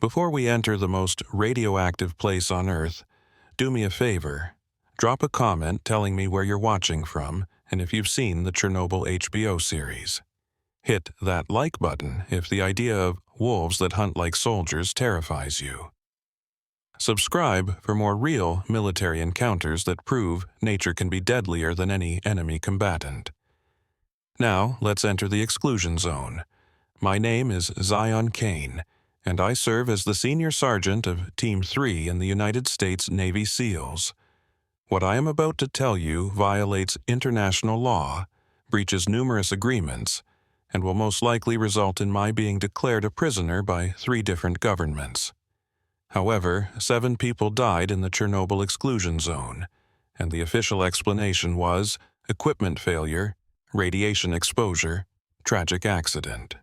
Before we enter the most radioactive place on Earth, do me a favor. Drop a comment telling me where you're watching from and if you've seen the Chernobyl HBO series. Hit that like button if the idea of wolves that hunt like soldiers terrifies you. Subscribe for more real military encounters that prove nature can be deadlier than any enemy combatant. Now, let's enter the exclusion zone. My name is Zion Kane, and I serve as the Senior Sergeant of Team 3 in the United States Navy SEALs. What I am about to tell you violates international law, breaches numerous agreements, and will most likely result in my being declared a prisoner by 3 different governments. However, 7 people died in the Chernobyl exclusion zone, and the official explanation was equipment failure, radiation exposure, tragic accident.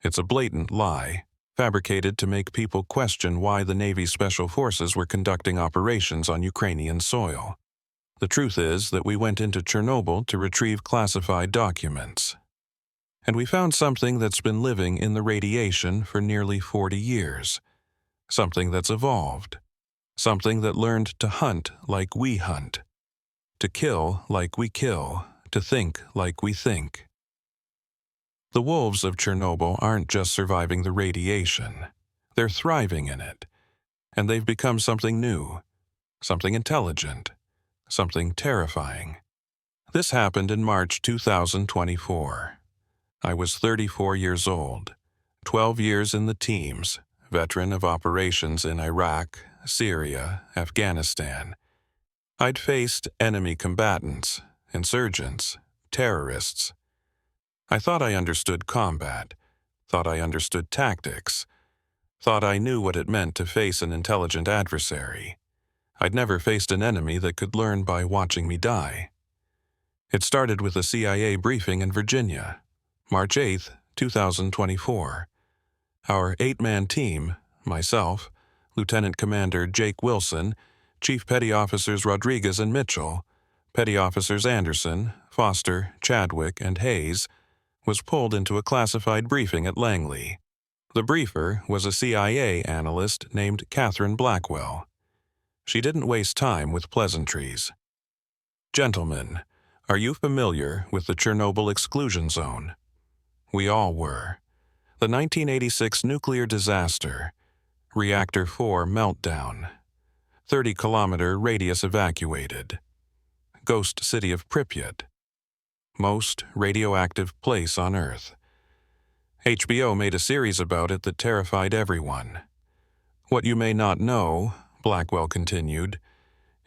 It's a blatant lie, fabricated to make people question why the Navy's Special Forces were conducting operations on Ukrainian soil. The truth is that we went into Chernobyl to retrieve classified documents. And we found something that's been living in the radiation for nearly 40 years. Something that's evolved. Something that learned to hunt like we hunt. To kill like we kill. To think like we think. The wolves of Chernobyl aren't just surviving the radiation. They're thriving in it. And they've become something new. Something intelligent. Something terrifying. This happened in March 2024. I was 34 years old, 12 years in the teams, veteran of operations in Iraq, Syria, Afghanistan. I'd faced enemy combatants, insurgents, terrorists. I thought I understood combat, thought I understood tactics, thought I knew what it meant to face an intelligent adversary. I'd never faced an enemy that could learn by watching me die. It started with a CIA briefing in Virginia, March 8, 2024. Our 8-man team, myself, Lieutenant Commander Jake Wilson, Chief Petty Officers Rodriguez and Mitchell, Petty Officers Anderson, Foster, Chadwick, and Hayes, was pulled into a classified briefing at Langley. The briefer was a CIA analyst named Catherine Blackwell. She didn't waste time with pleasantries. Gentlemen, are you familiar with the Chernobyl exclusion zone? We all were. The 1986 nuclear disaster, Reactor 4 meltdown, 30-kilometer radius evacuated, ghost city of Pripyat, most radioactive place on Earth. HBO made a series about it that terrified everyone. What you may not know, Blackwell continued,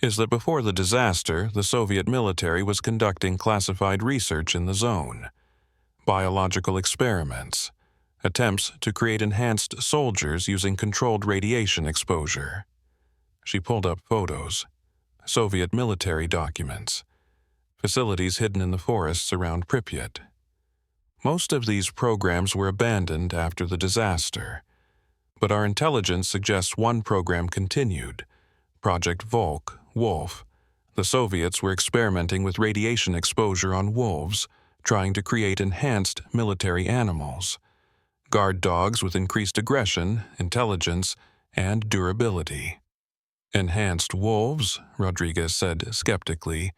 is that before the disaster, the Soviet military was conducting classified research in the zone. Biological experiments, attempts to create enhanced soldiers using controlled radiation exposure. She pulled up photos, Soviet military documents, facilities hidden in the forests around Pripyat. Most of these programs were abandoned after the disaster, but our intelligence suggests one program continued, Project Volk, Wolf. The Soviets were experimenting with radiation exposure on wolves, trying to create enhanced military animals, guard dogs with increased aggression, intelligence, and durability. Enhanced wolves, Rodriguez said skeptically,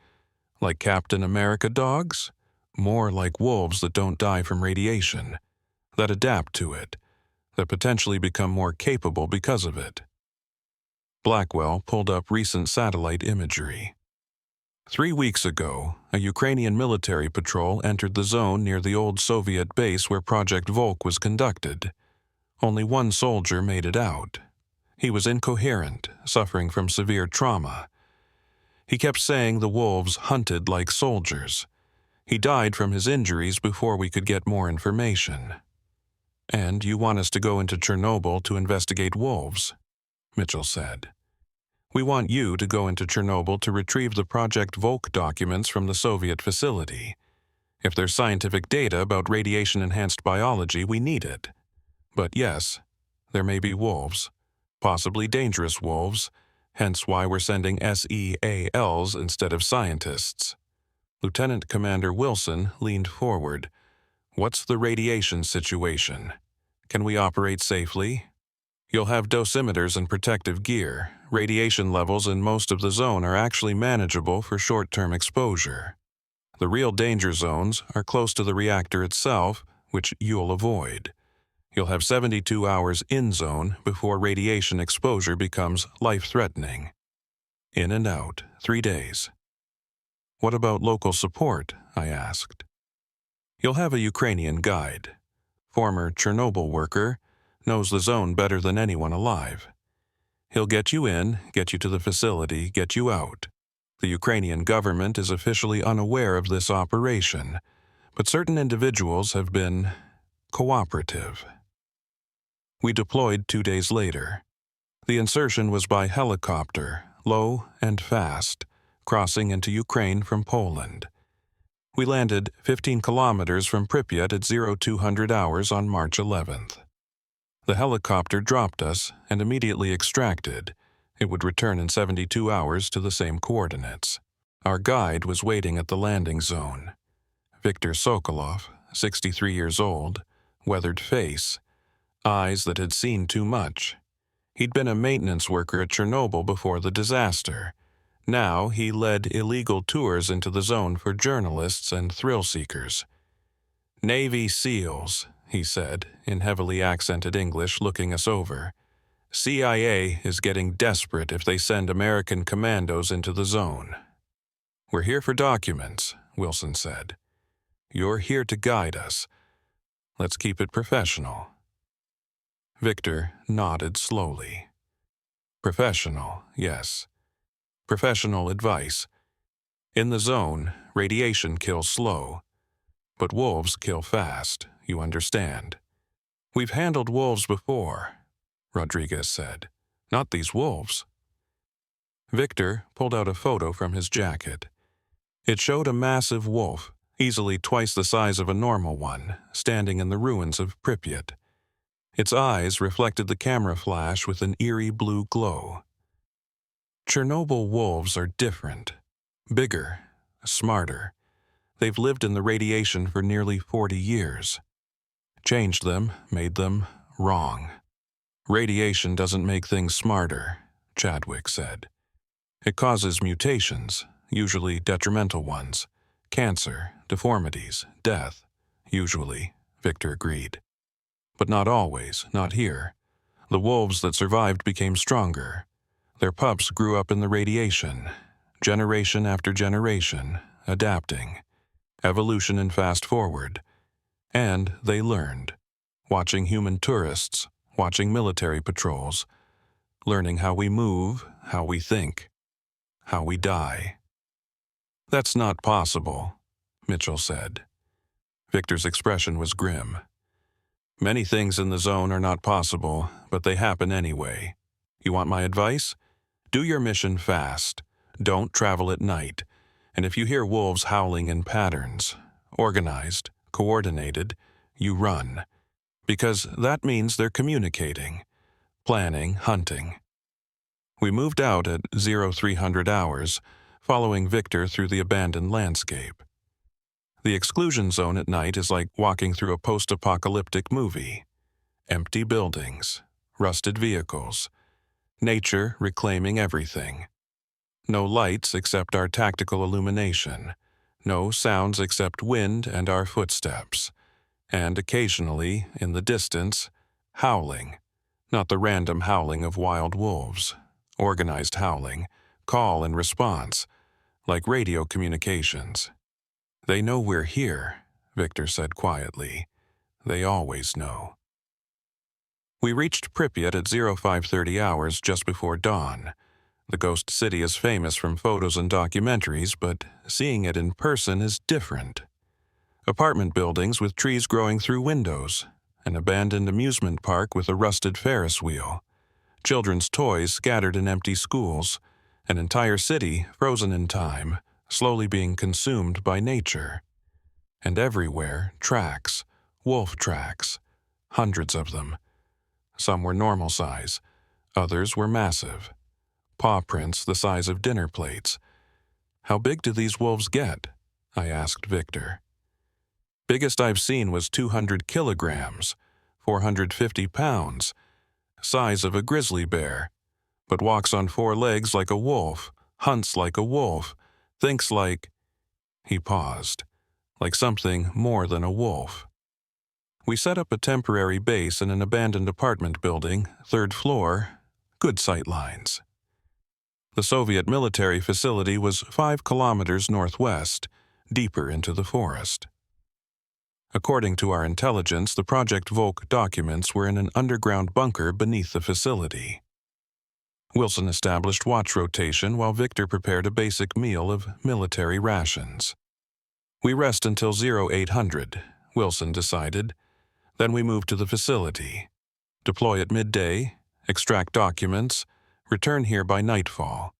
like Captain America dogs? More like wolves that don't die from radiation, that adapt to it, that potentially become more capable because of it. Blackwell pulled up recent satellite imagery. 3 weeks ago, a Ukrainian military patrol entered the zone near the old Soviet base where Project Volk was conducted. Only 1 soldier made it out. He was incoherent, suffering from severe trauma. He kept saying the wolves hunted like soldiers. He died from his injuries before we could get more information. And you want us to go into Chernobyl to investigate wolves, Mitchell said. We want you to go into Chernobyl to retrieve the Project Volk documents from the Soviet facility. If there's scientific data about radiation-enhanced biology, we need it. But yes, there may be wolves, possibly dangerous wolves, hence why we're sending SEALs instead of scientists. Lieutenant Commander Wilson leaned forward. What's the radiation situation? Can we operate safely? You'll have dosimeters and protective gear. Radiation levels in most of the zone are actually manageable for short-term exposure. The real danger zones are close to the reactor itself, which you'll avoid. You'll have 72 hours in zone before radiation exposure becomes life-threatening. In and out, 3 days. What about local support? I asked. You'll have a Ukrainian guide. Former Chernobyl worker, knows the zone better than anyone alive. He'll get you in, get you to the facility, get you out. The Ukrainian government is officially unaware of this operation, but certain individuals have been cooperative. We deployed 2 days later. The insertion was by helicopter, low and fast, crossing into Ukraine from Poland. We landed 15 kilometers from Pripyat at 0200 hours on March 11th. The helicopter dropped us and immediately extracted. It would return in 72 hours to the same coordinates. Our guide was waiting at the landing zone. Viktor Sokolov, 63 years old, weathered face, eyes that had seen too much. He'd been a maintenance worker at Chernobyl before the disaster. Now he led illegal tours into the zone for journalists and thrill-seekers. "Navy SEALs," he said, in heavily accented English, looking us over. "CIA is getting desperate if they send American commandos into the zone." "We're here for documents," Wilson said. "You're here to guide us. Let's keep it professional." Victor nodded slowly. Professional, yes. Professional advice. In the zone, radiation kills slow, but wolves kill fast, you understand. "We've handled wolves before," Rodriguez said. "Not these wolves." Victor pulled out a photo from his jacket. It showed a massive wolf, easily twice the size of a normal one, standing in the ruins of Pripyat. Its eyes reflected the camera flash with an eerie blue glow. Chernobyl wolves are different. Bigger, smarter. They've lived in the radiation for nearly 40 years. Changed them, made them wrong. "Radiation doesn't make things smarter," Chadwick said. "It causes mutations, usually detrimental ones. Cancer, deformities, death, usually," Victor agreed. "But not always, not here. The wolves that survived became stronger. Their pups grew up in the radiation, generation after generation, adapting. Evolution and fast forward. And they learned, watching human tourists, watching military patrols, learning how we move, how we think, how we die." "That's not possible," Mitchell said. Victor's expression was grim. "Many things in the zone are not possible, but they happen anyway. You want my advice? Do your mission fast. Don't travel at night. And if you hear wolves howling in patterns, organized, coordinated, you run. Because that means they're communicating, planning, hunting." We moved out at 0300 hours, following Victor through the abandoned landscape. The exclusion zone at night is like walking through a post-apocalyptic movie. Empty buildings, rusted vehicles, nature reclaiming everything. No lights except our tactical illumination, no sounds except wind and our footsteps, and occasionally, in the distance, howling, not the random howling of wild wolves, organized howling, call and response, like radio communications. "They know we're here," Victor said quietly. "They always know." We reached Pripyat at 0530 hours just before dawn. The ghost city is famous from photos and documentaries, but seeing it in person is different. Apartment buildings with trees growing through windows, an abandoned amusement park with a rusted Ferris wheel, children's toys scattered in empty schools, an entire city frozen in time, slowly being consumed by nature. And everywhere, tracks, wolf tracks, hundreds of them. Some were normal size, others were massive. Paw prints the size of dinner plates. "How big do these wolves get?" I asked Victor. "Biggest I've seen was 200 kilograms, 450 pounds. size of a grizzly bear, but walks on 4 legs like a wolf, hunts like a wolf, thinks like—" He paused, "like something more than a wolf." We set up a temporary base in an abandoned apartment building, 3rd floor, good sight lines. The Soviet military facility was 5 kilometers northwest, deeper into the forest. According to our intelligence, the Project Volk documents were in an underground bunker beneath the facility. Wilson established watch rotation while Victor prepared a basic meal of military rations. We rest until 0800, Wilson decided. Then we move to the facility, deploy at midday, extract documents, return here by nightfall,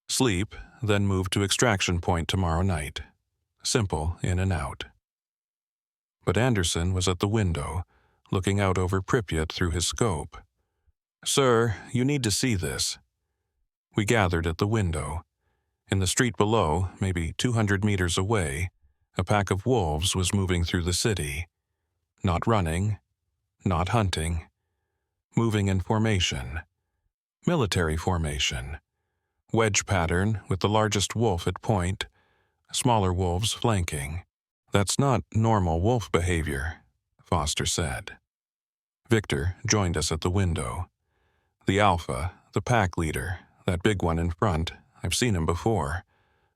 sleep, then move to extraction point tomorrow night. Simple in and out. But Anderson was at the window, looking out over Pripyat through his scope. "Sir, you need to see this." We gathered at the window. In the street below, maybe 200 meters away, a pack of wolves was moving through the city. Not running, not hunting, moving in formation. Military formation. Wedge pattern with the largest wolf at point, smaller wolves flanking. "That's not normal wolf behavior," Foster said. Victor joined us at the window. "The alpha, the pack leader, that big one in front, I've seen him before.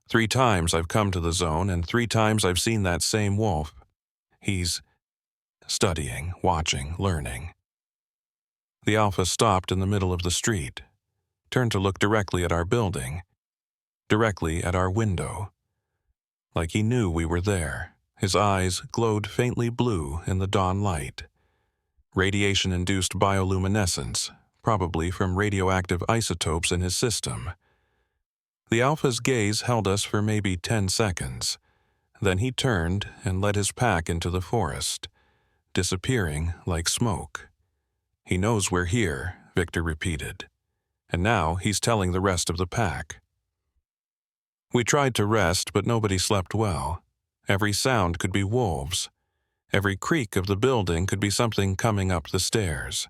3 times I've come to the zone, and 3 times I've seen that same wolf. He's studying, watching, learning." The alpha stopped in the middle of the street, turned to look directly at our building, directly at our window. Like he knew we were there. His eyes glowed faintly blue in the dawn light. Radiation-induced bioluminescence, probably from radioactive isotopes in his system. The alpha's gaze held us for maybe 10 seconds. Then he turned and led his pack into the forest, disappearing like smoke. "He knows we're here," Victor repeated. "And now he's telling the rest of the pack." We tried to rest, but nobody slept well. Every sound could be wolves. Every creak of the building could be something coming up the stairs.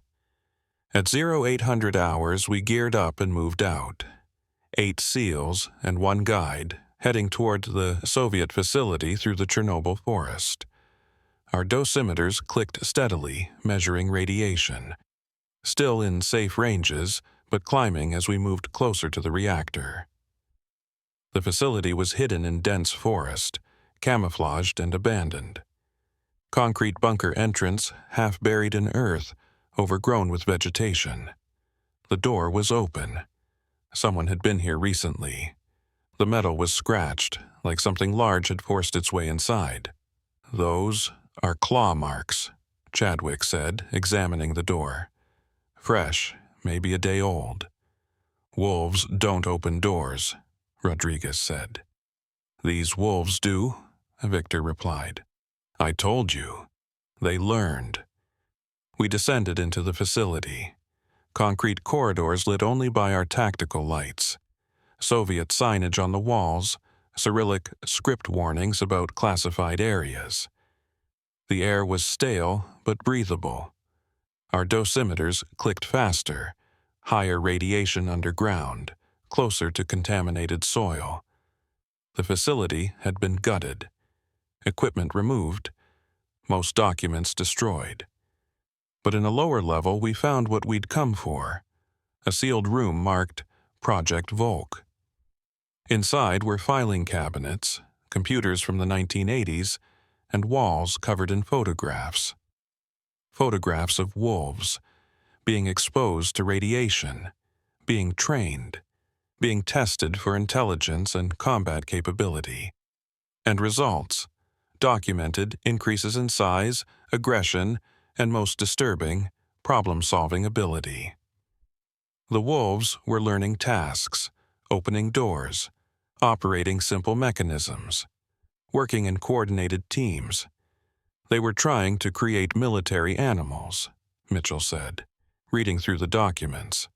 At 0800 hours, we geared up and moved out. 8 SEALs and 1 guide, heading toward the Soviet facility through the Chernobyl forest. Our dosimeters clicked steadily, measuring radiation. Still in safe ranges, but climbing as we moved closer to the reactor. The facility was hidden in dense forest, camouflaged and abandoned. Concrete bunker entrance, half buried in earth, overgrown with vegetation. The door was open. Someone had been here recently. The metal was scratched, like something large had forced its way inside. "Those are claw marks," Chadwick said, examining the door. "Fresh, maybe a day old." "Wolves don't open doors," Rodriguez said. "These wolves do," Victor replied. "I told you. They learned." We descended into the facility. Concrete corridors lit only by our tactical lights. Soviet signage on the walls, Cyrillic script warnings about classified areas. The air was stale but breathable. Our dosimeters clicked faster, higher radiation underground, closer to contaminated soil. The facility had been gutted. Equipment removed, most documents destroyed. But in a lower level, we found what we'd come for, a sealed room marked Project Volk. Inside were filing cabinets, computers from the 1980s, and walls covered in photographs. Photographs of wolves, being exposed to radiation, being trained, being tested for intelligence and combat capability. And results, documented increases in size, aggression, and most disturbing, problem-solving ability. The wolves were learning tasks, opening doors, operating simple mechanisms, working in coordinated teams. They were trying to create military animals, Mitchell said, reading through the documents.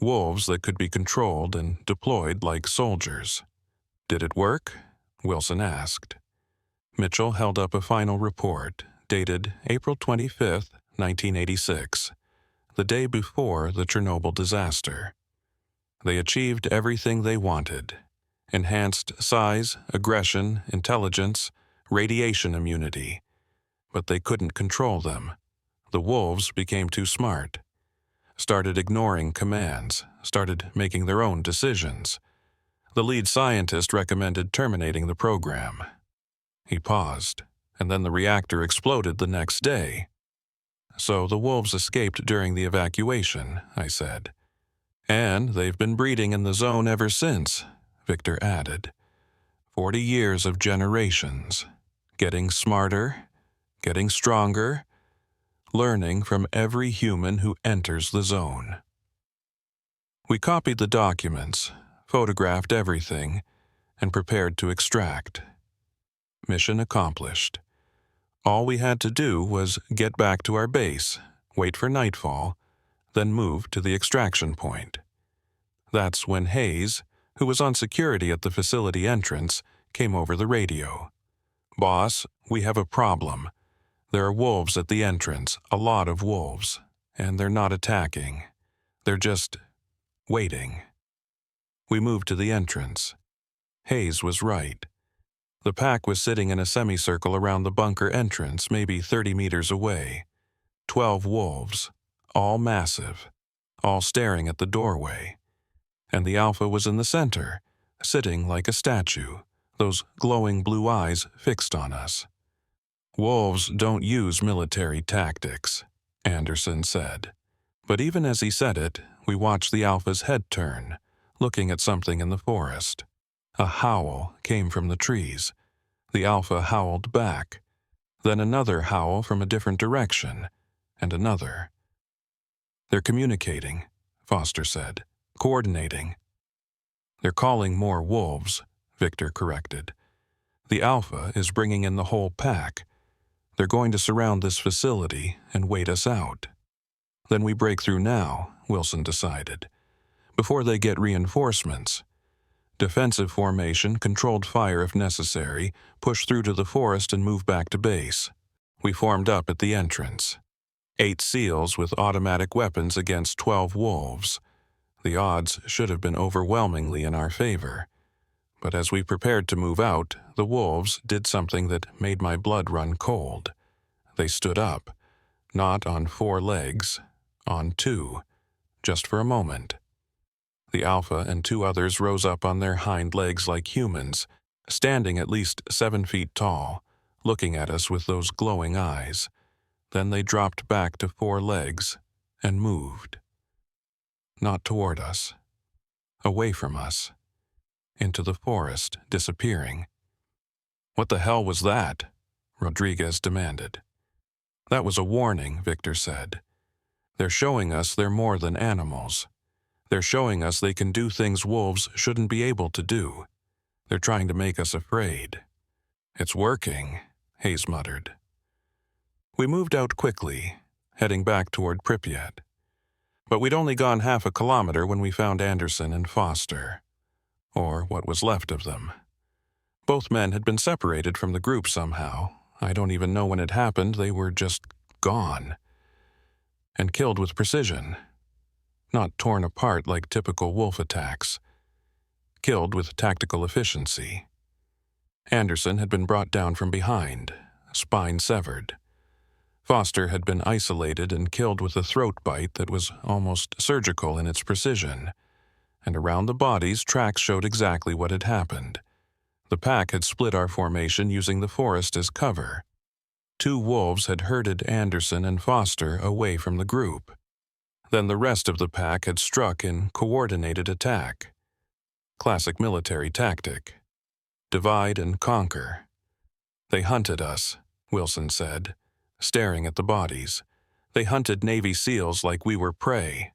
Wolves that could be controlled and deployed like soldiers. "Did it work?" Wilson asked. Mitchell held up a final report, dated April 25, 1986. the day before the Chernobyl disaster. They achieved everything they wanted: enhanced size, aggression, intelligence, radiation immunity. But they couldn't control them. The wolves became too smart, started ignoring commands, started making their own decisions. The lead scientist recommended terminating the program. He paused, and then the reactor exploded the next day. So the wolves escaped during the evacuation, I said. And they've been breeding in the zone ever since, Victor added. 40 years of generations, getting smarter, getting stronger, learning from every human who enters the zone. We copied the documents, photographed everything, and prepared to extract. Mission accomplished. All we had to do was get back to our base, wait for nightfall, then move to the extraction point. That's when Hayes, who was on security at the facility entrance, came over the radio. "Boss, we have a problem. There are wolves at the entrance, a lot of wolves, and they're not attacking. They're just waiting." We moved to the entrance. Hayes was right. The pack was sitting in a semicircle around the bunker entrance, maybe 30 meters away. 12 wolves, all massive, all staring at the doorway. And the alpha was in the center, sitting like a statue, those glowing blue eyes fixed on us. "Wolves don't use military tactics," Anderson said. But even as he said it, we watched the alpha's head turn, looking at something in the forest. A howl came from the trees. The alpha howled back. Then another howl from a different direction, and another. "They're communicating," Foster said. "Coordinating." "They're calling more wolves," Victor corrected. "The alpha is bringing in the whole pack. They're going to surround this facility and wait us out." "Then we break through now," Wilson decided, "before they get reinforcements. Defensive formation, controlled fire if necessary, push through to the forest and move back to base." We formed up at the entrance. 8 SEALs with automatic weapons against 12 wolves. The odds should have been overwhelmingly in our favor. But as we prepared to move out, the wolves did something that made my blood run cold. They stood up, not on 4 legs, on 2, just for a moment. The alpha and 2 others rose up on their hind legs like humans, standing at least 7 feet tall, looking at us with those glowing eyes. Then they dropped back to 4 legs and moved. Not toward us, away from us, into the forest, disappearing. "What the hell was that?" Rodriguez demanded. "That was a warning," Victor said. "They're showing us they're more than animals. They're showing us they can do things wolves shouldn't be able to do. They're trying to make us afraid." "It's working," Hayes muttered. We moved out quickly, heading back toward Pripyat. But we'd only gone half a kilometer when we found Anderson and Foster, or what was left of them. Both men had been separated from the group somehow. I don't even know when it happened. They were just gone. And killed with precision. Not torn apart like typical wolf attacks. Killed with tactical efficiency. Anderson had been brought down from behind, spine severed. Foster had been isolated and killed with a throat bite that was almost surgical in its precision. And around the bodies, tracks showed exactly what had happened. The pack had split our formation using the forest as cover. 2 wolves had herded Anderson and Foster away from the group. Then the rest of the pack had struck in coordinated attack. Classic military tactic. Divide and conquer. "They hunted us," Wilson said, staring at the bodies. "They hunted Navy SEALs like we were prey."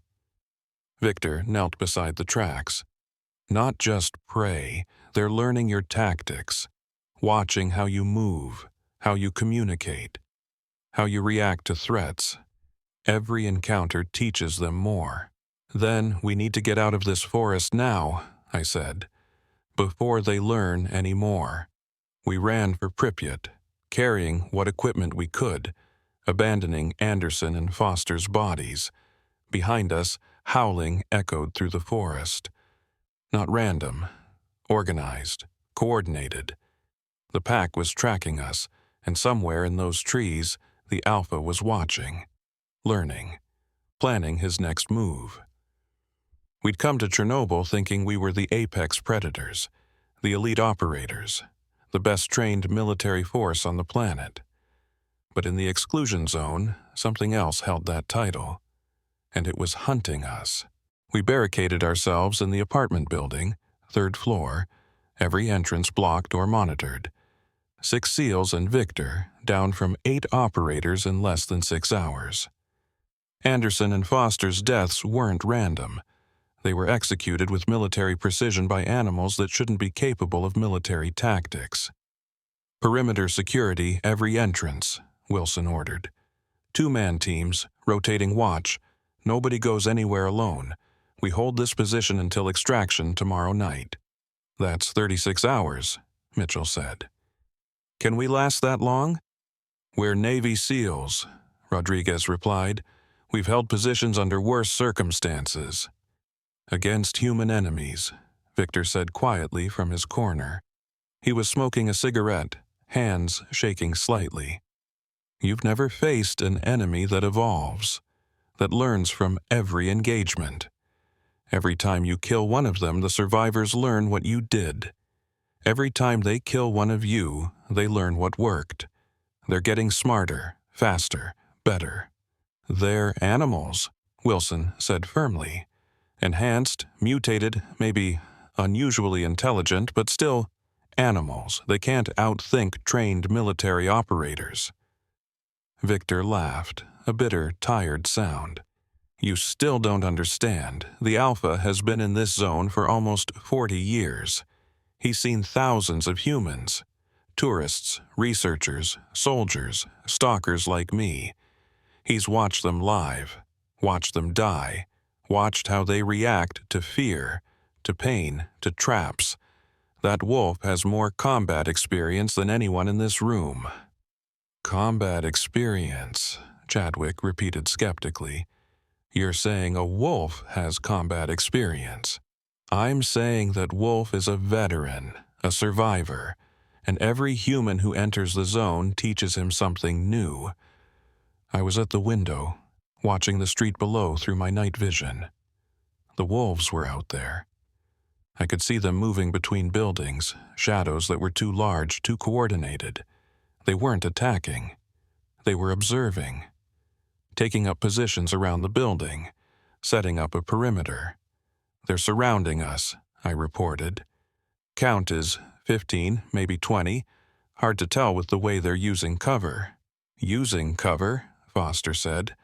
Victor knelt beside the tracks. "Not just prey, they're learning your tactics, watching how you move, how you communicate, how you react to threats. Every encounter teaches them more." "Then we need to get out of this forest now," I said, "before they learn any more." We ran for Pripyat, carrying what equipment we could, abandoning Anderson and Foster's bodies, Behind us, howling echoed through the forest. Not random, organized, coordinated. The pack was tracking us, and somewhere in those trees, the Alpha was watching, learning, planning his next move. We'd come to Chernobyl thinking we were the apex predators, the elite operators, the best-trained military force on the planet. But in the exclusion zone, something else held that title, and it was hunting us. We barricaded ourselves in the apartment building, 3rd floor, every entrance blocked or monitored. 6 SEALs and Victor, down from 8 operators in less than 6 hours. Anderson and Foster's deaths weren't random. They were executed with military precision by animals that shouldn't be capable of military tactics. Perimeter security every entrance, Wilson ordered. 2-man teams, rotating watch. Nobody goes anywhere alone. We hold this position until extraction tomorrow night. That's 36 hours, Mitchell said. Can we last that long? We're Navy SEALs, Rodriguez replied. We've held positions under worse circumstances. Against human enemies, Victor said quietly from his corner. He was smoking a cigarette, hands shaking slightly. You've never faced an enemy that evolves, that learns from every engagement. Every time you kill one of them, the survivors learn what you did. Every time they kill one of you, they learn what worked. They're getting smarter, faster, better. They're animals, Wilson said firmly. Enhanced, mutated, maybe unusually intelligent, but still animals. They can't outthink trained military operators. Victor laughed, a bitter, tired sound. You still don't understand. The Alpha has been in this zone for almost 40 years. He's seen thousands of humans. Tourists, researchers, soldiers, stalkers like me. He's watched them live, watched them die, watched how they react to fear, to pain, to traps. That wolf has more combat experience than anyone in this room. Combat experience, Chadwick repeated skeptically. You're saying a wolf has combat experience. I'm saying that Wolf is a veteran, a survivor, and every human who enters the zone teaches him something new. I was at the window, watching the street below through my night vision. The wolves were out there. I could see them moving between buildings, shadows that were too large, too coordinated. They weren't attacking. They were observing, taking up positions around the building, setting up a perimeter. They're surrounding us, I reported. Count is 15, maybe 20. Hard to tell with the way they're using cover. Using cover, Foster said.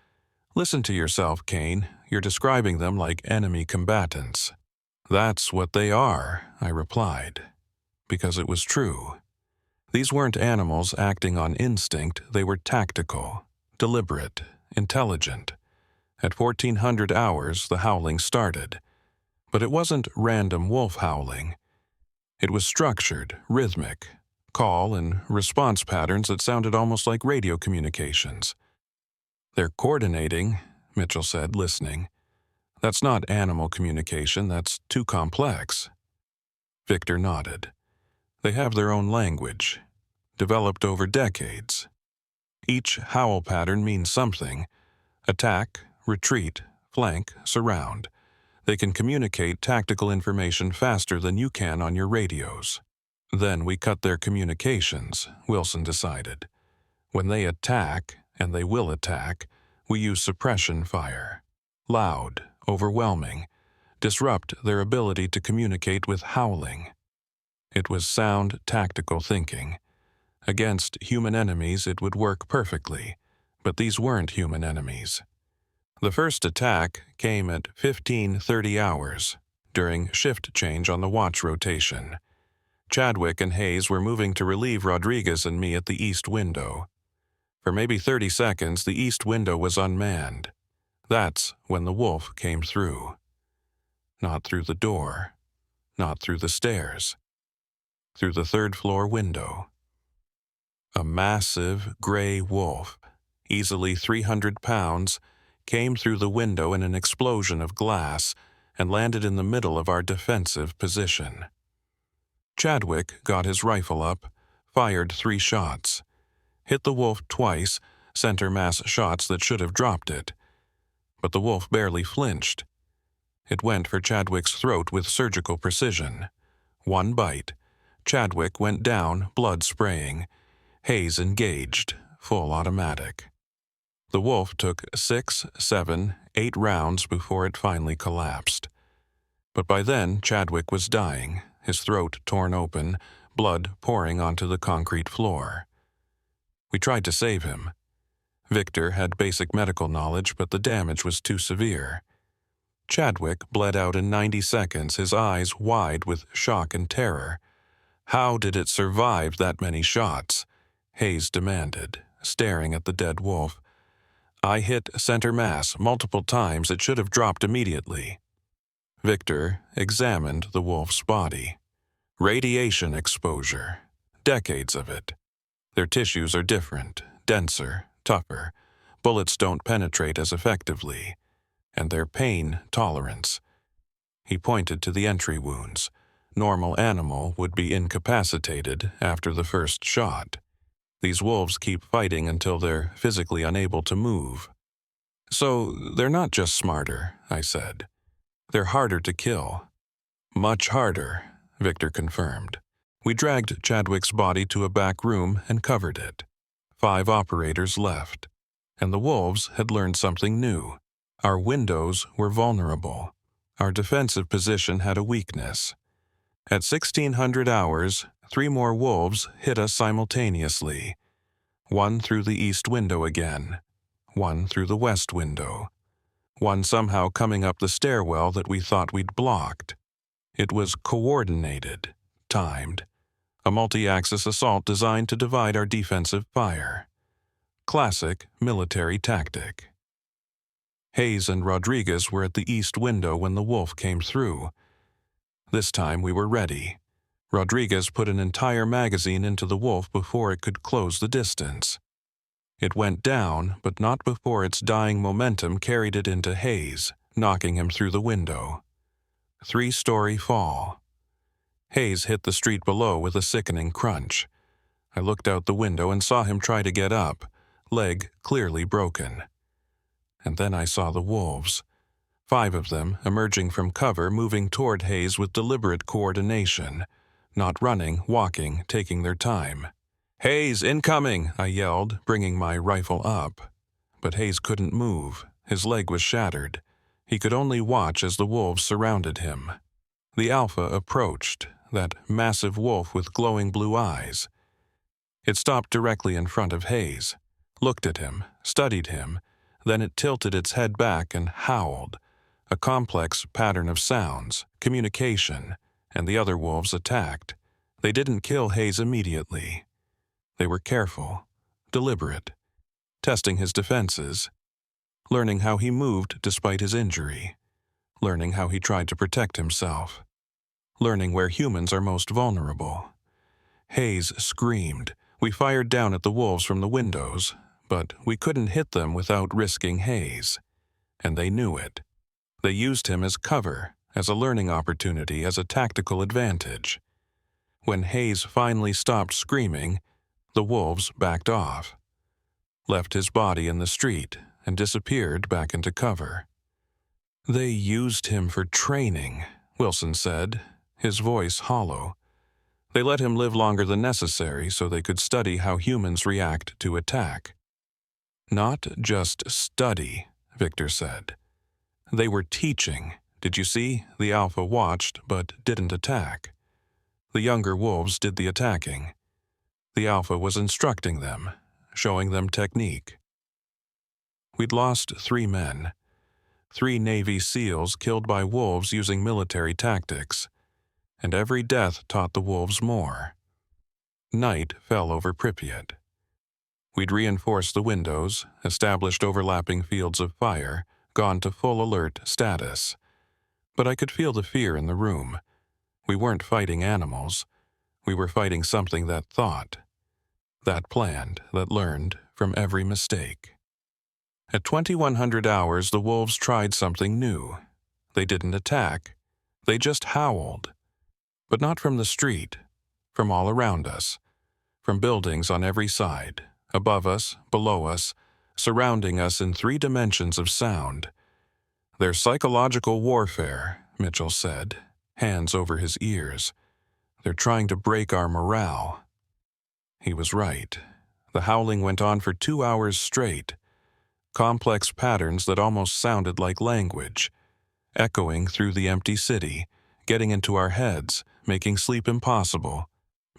Listen to yourself, Kane. You're describing them like enemy combatants. That's what they are, I replied. Because it was true. These weren't animals acting on instinct. They were tactical, deliberate, intelligent. At 1400 hours, the howling started. But it wasn't random wolf howling. It was structured, rhythmic, call and response patterns that sounded almost like radio communications. They're coordinating, Mitchell said, listening. That's not animal communication, that's too complex. Victor nodded. They have their own language, developed over decades. Each howl pattern means something. Attack, retreat, flank, surround. They can communicate tactical information faster than you can on your radios. Then we cut their communications, Wilson decided. When they attack, and they will attack, we use suppression fire. Loud, overwhelming, disrupt their ability to communicate with howling. It was sound, tactical thinking. Against human enemies it would work perfectly, but these weren't human enemies. The first attack came at 15:30 hours, during shift change on the watch rotation. Chadwick and Hayes were moving to relieve Rodriguez and me at the east window. For maybe 30 seconds, the east window was unmanned. That's when the wolf came through. Not through the door, not through the stairs, through the 3rd floor window. A massive gray wolf, easily 300 pounds, came through the window in an explosion of glass and landed in the middle of our defensive position. Chadwick got his rifle up, fired 3 shots, hit the wolf twice, center mass shots that should have dropped it. But the wolf barely flinched. It went for Chadwick's throat with surgical precision. 1 bite. Chadwick went down, blood spraying. Hayes engaged, full automatic. The wolf took 6, 7, 8 rounds before it finally collapsed. But by then, Chadwick was dying, his throat torn open, blood pouring onto the concrete floor. We tried to save him. Victor had basic medical knowledge, but the damage was too severe. Chadwick bled out in 90 seconds, his eyes wide with shock and terror. How did it survive that many shots? Hayes demanded, staring at the dead wolf. I hit center mass multiple times. It should have dropped immediately. Victor examined the wolf's body. Radiation exposure. Decades of it. Their tissues are different, denser, tougher. Bullets don't penetrate as effectively. And their pain tolerance. He pointed to the entry wounds. Normal animal would be incapacitated after the first shot. These wolves keep fighting until they're physically unable to move. So they're not just smarter, I said. They're harder to kill. Much harder, Victor confirmed. We dragged Chadwick's body to a back room and covered it. 5 operators left. And the wolves had learned something new. Our windows were vulnerable. Our defensive position had a weakness. At 1600 hours, 3 more wolves hit us simultaneously. 1 through the east window again. 1 through the west window. 1 somehow coming up the stairwell that we thought we'd blocked. It was coordinated, timed. A multi-axis assault designed to divide our defensive fire. Classic military tactic. Hayes and Rodriguez were at the east window when the wolf came through. This time we were ready. Rodriguez put an entire magazine into the wolf before it could close the distance. It went down, but not before its dying momentum carried it into Hayes, knocking him through the window. 3-story fall. Hayes hit the street below with a sickening crunch. I looked out the window and saw him try to get up, leg clearly broken. And then I saw the wolves. 5 of them, emerging from cover, moving toward Hayes with deliberate coordination. Not running, walking, taking their time. "Hayes, incoming!" I yelled, bringing my rifle up. But Hayes couldn't move. His leg was shattered. He could only watch as the wolves surrounded him. The Alpha approached, that massive wolf with glowing blue eyes. It stopped directly in front of Hayes, looked at him, studied him, then it tilted its head back and howled. A complex pattern of sounds, communication, and the other wolves attacked. They didn't kill Hayes immediately. They were careful, deliberate, testing his defenses, learning how he moved despite his injury, learning how he tried to protect himself, learning where humans are most vulnerable. Hayes screamed. We fired down at the wolves from the windows, but we couldn't hit them without risking Hayes. And they knew it. They used him as cover, as a learning opportunity, as a tactical advantage. When Hayes finally stopped screaming, the wolves backed off, left his body in the street, and disappeared back into cover. "They used him for training," Wilson said, his voice hollow. "They let him live longer than necessary so they could study how humans react to attack." "Not just study," Victor said. "They were teaching. Did you see? The Alpha watched but didn't attack. The younger wolves did the attacking. The Alpha was instructing them, showing them technique." We'd lost 3 men. 3 Navy SEALs killed by wolves using military tactics. And every death taught the wolves more. Night fell over Pripyat. We'd reinforced the windows, established overlapping fields of fire, gone to full alert status. But I could feel the fear in the room. We weren't fighting animals. We were fighting something that thought, that planned, that learned from every mistake. At 2100 hours, the wolves tried something new. They didn't attack. They just howled. But not from the street, from all around us, from buildings on every side, above us, below us, surrounding us in 3 dimensions of sound. They're psychological warfare, Mitchell said, hands over his ears. They're trying to break our morale. He was right. The howling went on for 2 hours straight. Complex patterns that almost sounded like language, echoing through the empty city, getting into our heads, making sleep impossible,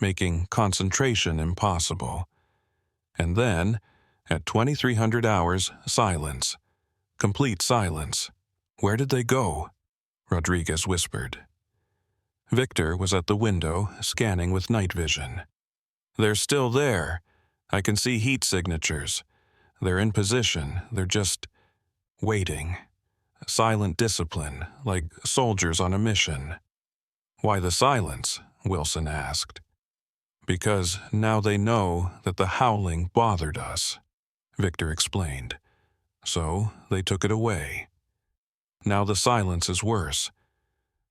making concentration impossible. And then, at 2300 hours, silence. Complete silence. Where did they go? Rodriguez whispered. Victor was at the window, scanning with night vision. They're still there. I can see heat signatures. They're in position. They're just waiting. Silent discipline, like soldiers on a mission. Why the silence? Wilson asked. Because now they know that the howling bothered us, Victor explained. So they took it away. Now the silence is worse.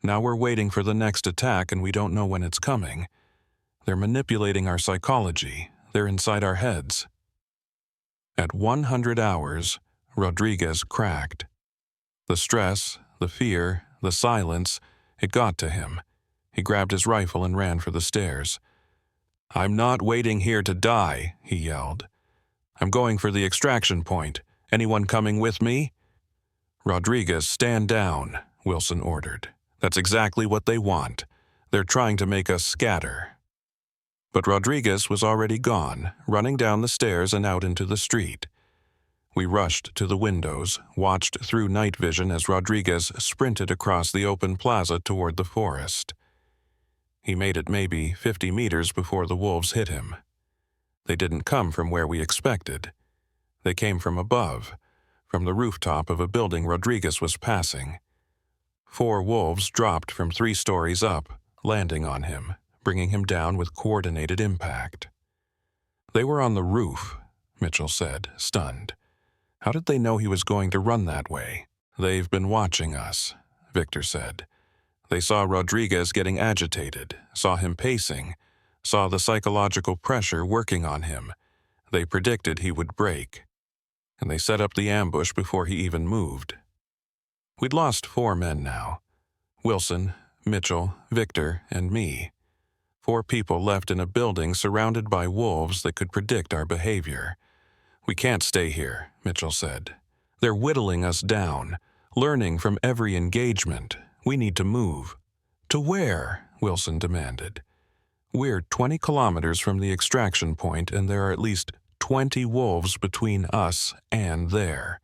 Now we're waiting for the next attack and we don't know when it's coming. They're manipulating our psychology. They're inside our heads. At 100 hours, Rodriguez cracked. The stress, the fear, the silence, it got to him. He grabbed his rifle and ran for the stairs. I'm not waiting here to die, he yelled. I'm going for the extraction point. Anyone coming with me? Rodriguez, stand down, Wilson ordered. That's exactly what they want. They're trying to make us scatter. But Rodriguez was already gone, running down the stairs and out into the street. We rushed to the windows, watched through night vision as Rodriguez sprinted across the open plaza toward the forest. He made it maybe 50 meters before the wolves hit him. They didn't come from where we expected. They came from above, from the rooftop of a building Rodriguez was passing. 4 wolves dropped from 3 stories up, landing on him, bringing him down with coordinated impact. They were on the roof, Mitchell said, stunned. How did they know he was going to run that way? They've been watching us, Victor said. They saw Rodriguez getting agitated, saw him pacing, saw the psychological pressure working on him. They predicted he would break. And they set up the ambush before he even moved. We'd lost 4 men now. Wilson, Mitchell, Victor, and me. 4 people left in a building surrounded by wolves that could predict our behavior. We can't stay here, Mitchell said. They're whittling us down, learning from every engagement. We need to move. To where? Wilson demanded. We're 20 kilometers from the extraction point, and there are at least 20 wolves between us and there.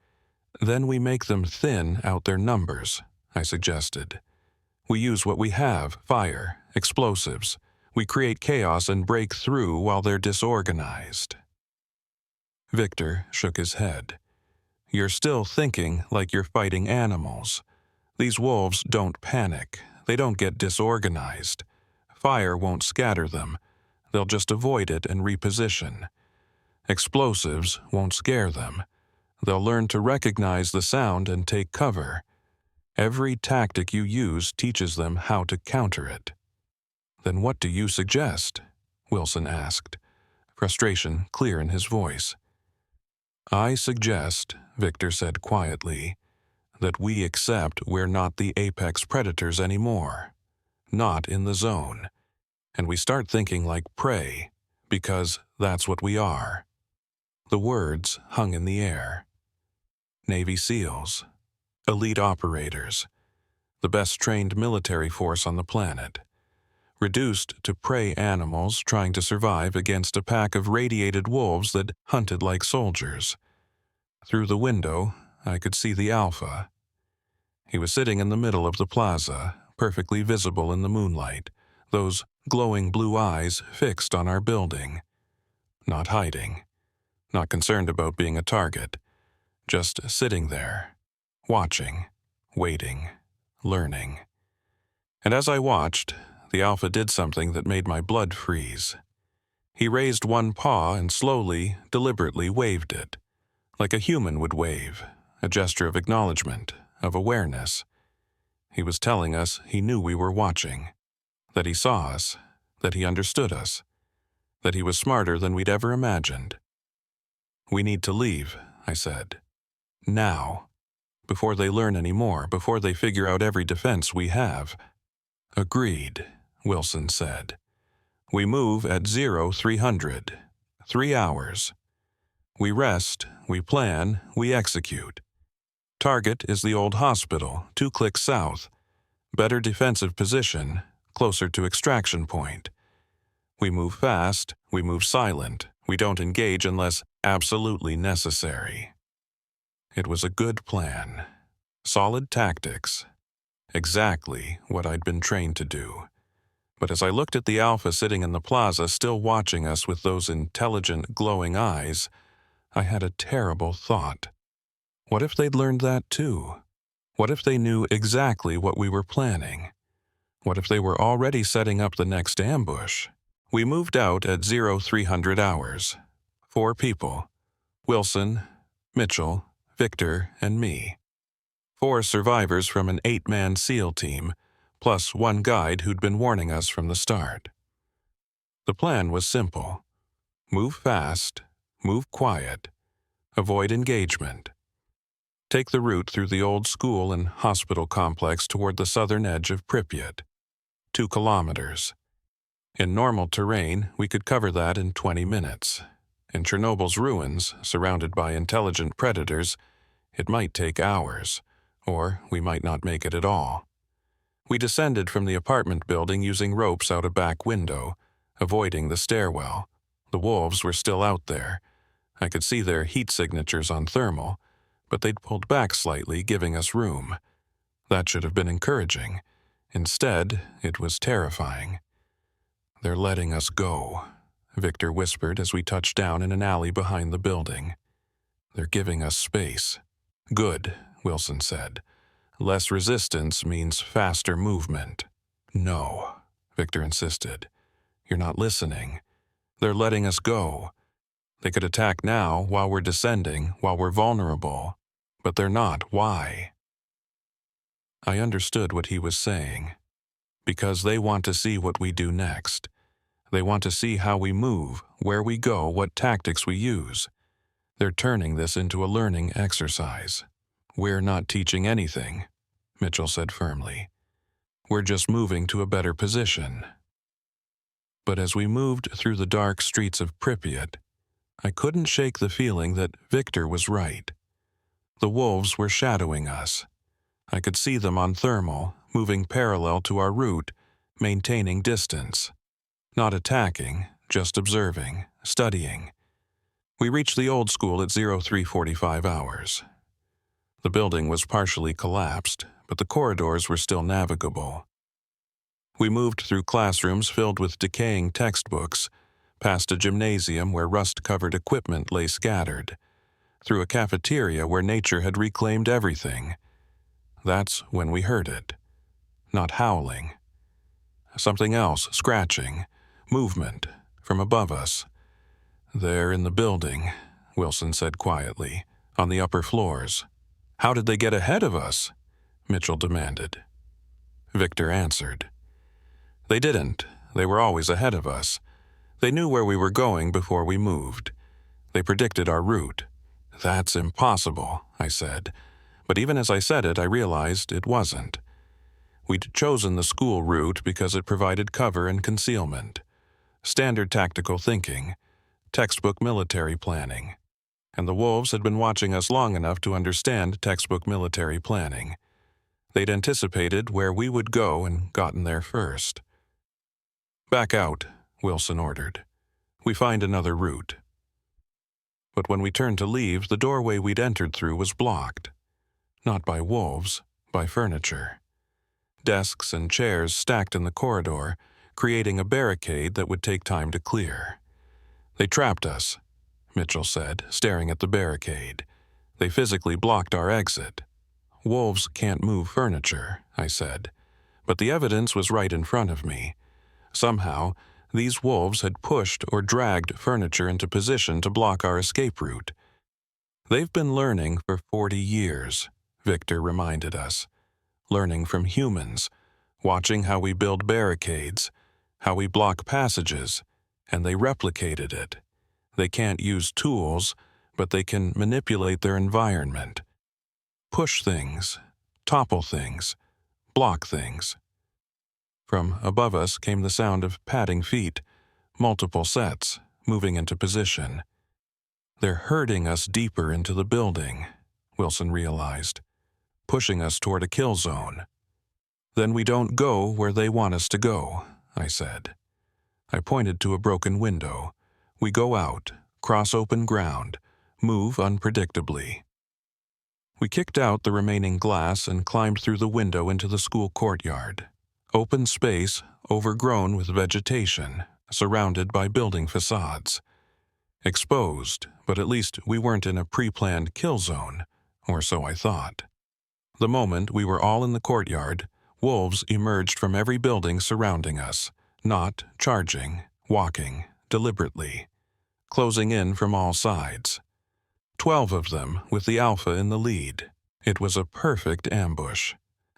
Then we make them thin out their numbers, I suggested. We use what we have, fire, explosives. We create chaos and break through while they're disorganized. Victor shook his head. You're still thinking like you're fighting animals. These wolves don't panic. They don't get disorganized. Fire won't scatter them. They'll just avoid it and reposition. Explosives won't scare them. They'll learn to recognize the sound and take cover. Every tactic you use teaches them how to counter it. Then what do you suggest? Wilson asked, frustration clear in his voice. I suggest, Victor said quietly, that we accept we're not the apex predators anymore, not in the zone, and we start thinking like prey, because that's what we are. The words hung in the air. Navy SEALs, elite operators, the best trained military force on the planet, reduced to prey animals trying to survive against a pack of radiated wolves that hunted like soldiers. Through the window, I could see the Alpha. He was sitting in the middle of the plaza, perfectly visible in the moonlight, those glowing blue eyes fixed on our building. Not hiding, not concerned about being a target, just sitting there, watching, waiting, learning. And as I watched, the Alpha did something that made my blood freeze. He raised one paw and slowly, deliberately waved it, like a human would wave, a gesture of acknowledgement, of awareness. He was telling us he knew we were watching, that he saw us, that he understood us, that he was smarter than we'd ever imagined. "We need to leave," I said. "Now. Before they learn any more, before they figure out every defense we have." "Agreed," Wilson said. "We move at 0300. 3 hours. We rest, we plan, we execute. Target is the old hospital, 2 clicks south. Better defensive position, closer to extraction point. We move fast, we move silent, we don't engage unless absolutely necessary." It was a good plan. Solid tactics. Exactly what I'd been trained to do. But as I looked at the Alpha sitting in the plaza, still watching us with those intelligent, glowing eyes, I had a terrible thought. What if they'd learned that too? What if they knew exactly what we were planning? What if they were already setting up the next ambush? We moved out at 0300 hours. 4 people. Wilson, Mitchell, Victor, and me. 4 survivors from an 8-man SEAL team, plus 1 guide who'd been warning us from the start. The plan was simple. Move fast, move quiet, avoid engagement. Take the route through the old school and hospital complex toward the southern edge of Pripyat. 2 kilometers. In normal terrain, we could cover that in 20 minutes. In Chernobyl's ruins, surrounded by intelligent predators, it might take hours, or we might not make it at all. We descended from the apartment building using ropes out a back window, avoiding the stairwell. The wolves were still out there. I could see their heat signatures on thermal, but they'd pulled back slightly, giving us room. That should have been encouraging. Instead, it was terrifying. "They're letting us go," Victor whispered as we touched down in an alley behind the building. "They're giving us space." "Good," Wilson said. "Less resistance means faster movement." "No," Victor insisted. "You're not listening. They're letting us go. They could attack now while we're descending, while we're vulnerable. But they're not. Why?" I understood what he was saying. Because they want to see what we do next. They want to see how we move, where we go, what tactics we use. They're turning this into a learning exercise. "We're not teaching anything," Mitchell said firmly. "We're just moving to a better position." But as we moved through the dark streets of Pripyat, I couldn't shake the feeling that Victor was right. The wolves were shadowing us. I could see them on thermal, moving parallel to our route, maintaining distance. Not attacking, just observing, studying. We reached the old school at 0345 hours. The building was partially collapsed, but the corridors were still navigable. We moved through classrooms filled with decaying textbooks, past a gymnasium where rust-covered equipment lay scattered, through a cafeteria where nature had reclaimed everything. That's when we heard it. Not howling. Something else, scratching, movement, from above us. "They're in the building," Wilson said quietly, "on the upper floors." "How did they get ahead of us?" Mitchell demanded. Victor answered. "They didn't. They were always ahead of us. They knew where we were going before we moved. They predicted our route." "That's impossible," I said. But even as I said it, I realized it wasn't. We'd chosen the school route because it provided cover and concealment. Standard tactical thinking. Textbook military planning. And the wolves had been watching us long enough to understand textbook military planning. They'd anticipated where we would go and gotten there first. "Back out," Wilson ordered. "We find another route." But when we turned to leave, the doorway we'd entered through was blocked. Not by wolves, by furniture. Desks and chairs stacked in the corridor, creating a barricade that would take time to clear. "They trapped us," Mitchell said, staring at the barricade. "They physically blocked our exit." "Wolves can't move furniture," I said. But the evidence was right in front of me. Somehow, these wolves had pushed or dragged furniture into position to block our escape route. They've been learning for 40 years, Victor reminded us. Learning from humans, watching how we build barricades, how we block passages, and they replicated it. They can't use tools, but they can manipulate their environment. Push things, topple things, block things. From above us came the sound of padding feet, multiple sets, moving into position. They're herding us deeper into the building, Wilson realized, pushing us toward a kill zone. Then we don't go where they want us to go, I said. I pointed to a broken window. We go out, cross open ground, move unpredictably. We kicked out the remaining glass and climbed through the window into the school courtyard. Open space, overgrown with vegetation, surrounded by building facades. Exposed, but at least we weren't in a pre-planned kill zone, or so I thought. The moment we were all in the courtyard, wolves emerged from every building surrounding us, not charging, walking, deliberately, closing in from all sides. 12 of them, with the alpha in the lead. It was a perfect ambush.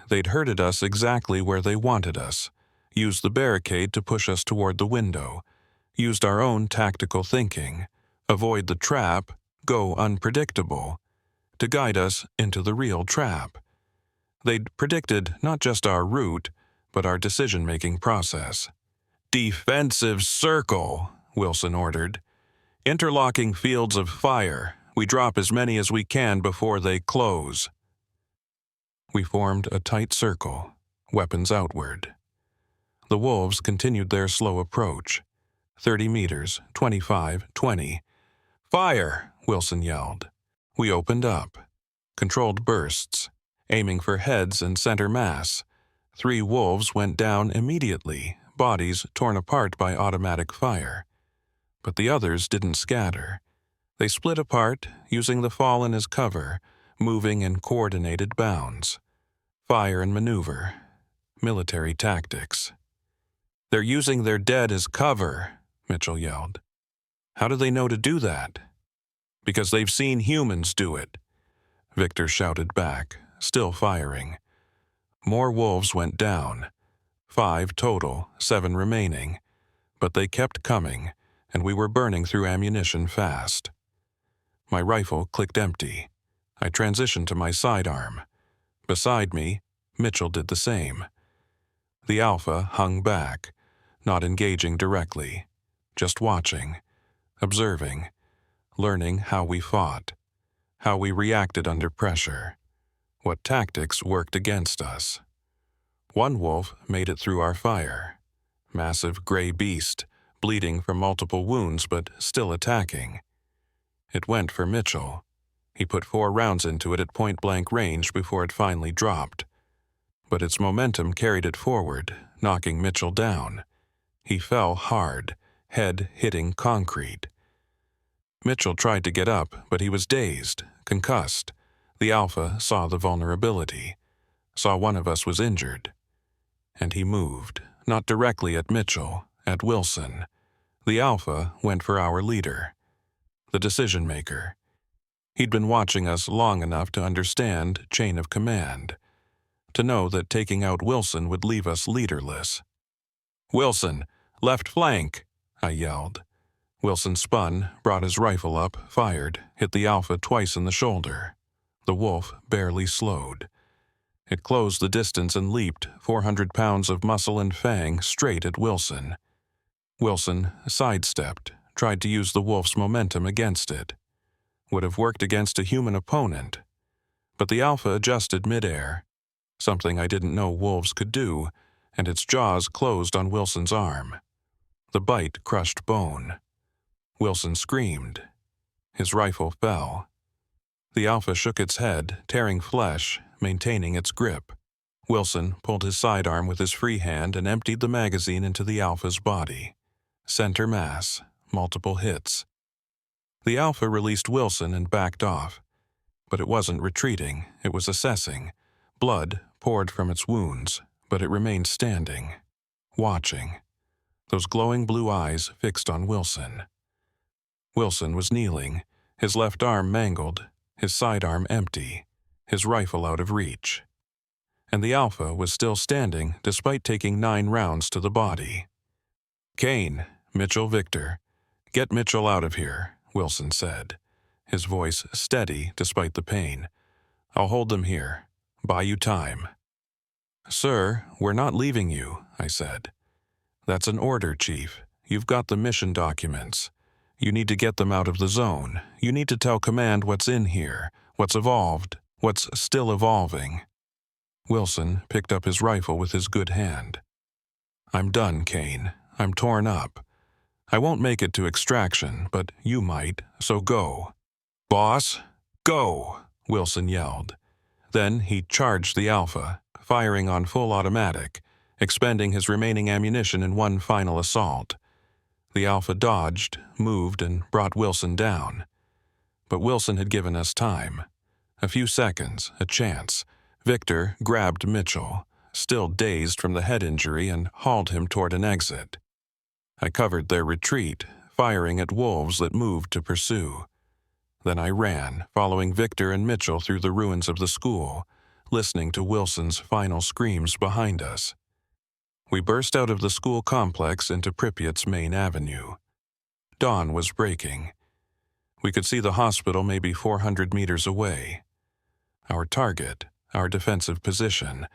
They'd herded us exactly where they wanted us, used the barricade to push us toward the window, used our own tactical thinking, avoid the trap, go unpredictable, to guide us into the real trap. They'd predicted not just our route, but our decision-making process. "Defensive circle," Wilson ordered. "Interlocking fields of fire. We drop as many as we can before they close." We formed a tight circle, weapons outward. The wolves continued their slow approach. 30 meters, 25, 20. "Fire!" Wilson yelled. We opened up. Controlled bursts, aiming for heads and center mass. 3 wolves went down immediately, bodies torn apart by automatic fire. But the others didn't scatter. They split apart, using the fallen as cover, moving in coordinated bounds. Fire and maneuver. Military tactics. "They're using their dead as cover," Mitchell yelled. "How do they know to do that?" "Because they've seen humans do it," Victor shouted back, still firing. More wolves went down. 5 total, 7 remaining. But they kept coming, and we were burning through ammunition fast. My rifle clicked empty. I transitioned to my sidearm. Beside me, Mitchell did the same. The alpha hung back, not engaging directly, just watching, observing, learning how we fought, how we reacted under pressure, what tactics worked against us. One wolf made it through our fire. Massive gray beast, bleeding from multiple wounds but still attacking. It went for Mitchell. He put 4 rounds into it at point-blank range before it finally dropped. But its momentum carried it forward, knocking Mitchell down. He fell hard, head hitting concrete. Mitchell tried to get up, but he was dazed, concussed. The alpha saw the vulnerability, saw one of us was injured. And he moved, not directly at Mitchell, at Wilson. The alpha went for our leader, the decision-maker. He'd been watching us long enough to understand chain of command, to know that taking out Wilson would leave us leaderless. "Wilson, left flank!" I yelled. Wilson spun, brought his rifle up, fired, hit the alpha twice in the shoulder. The wolf barely slowed. It closed the distance and leaped, 400 pounds of muscle and fang, straight at Wilson. Wilson sidestepped, tried to use the wolf's momentum against it. Would have worked against a human opponent. But the alpha adjusted midair, something I didn't know wolves could do, and its jaws closed on Wilson's arm. The bite crushed bone. Wilson screamed. His rifle fell. The alpha shook its head, tearing flesh, maintaining its grip. Wilson pulled his sidearm with his free hand and emptied the magazine into the alpha's body. Center mass, multiple hits. The alpha released Wilson and backed off. But it wasn't retreating, it was assessing. Blood poured from its wounds, but it remained standing, watching. Those glowing blue eyes fixed on Wilson. Wilson was kneeling, his left arm mangled, his sidearm empty, his rifle out of reach. And the Alpha was still standing despite taking 9 rounds to the body. "Kane, Mitchell, Victor. Get Mitchell out of here," Wilson said, his voice steady despite the pain. "I'll hold them here. Buy you time." "Sir, we're not leaving you," I said. "That's an order, Chief. You've got the mission documents. You need to get them out of the zone. You need to tell Command what's in here, what's evolved, what's still evolving." Wilson picked up his rifle with his good hand. "I'm done, Kane. I'm torn up. I won't make it to extraction, but you might, so go." "Boss, go!" Wilson yelled. Then he charged the Alpha, firing on full automatic, expending his remaining ammunition in one final assault. The Alpha dodged, moved, and brought Wilson down. But Wilson had given us time. A few seconds, a chance. Victor grabbed Mitchell, still dazed from the head injury, and hauled him toward an exit. I covered their retreat, firing at wolves that moved to pursue. Then I ran, following Victor and Mitchell through the ruins of the school, listening to Wilson's final screams behind us. We burst out of the school complex into Pripyat's main avenue. Dawn was breaking. We could see the hospital maybe 400 meters away. Our target, our defensive position.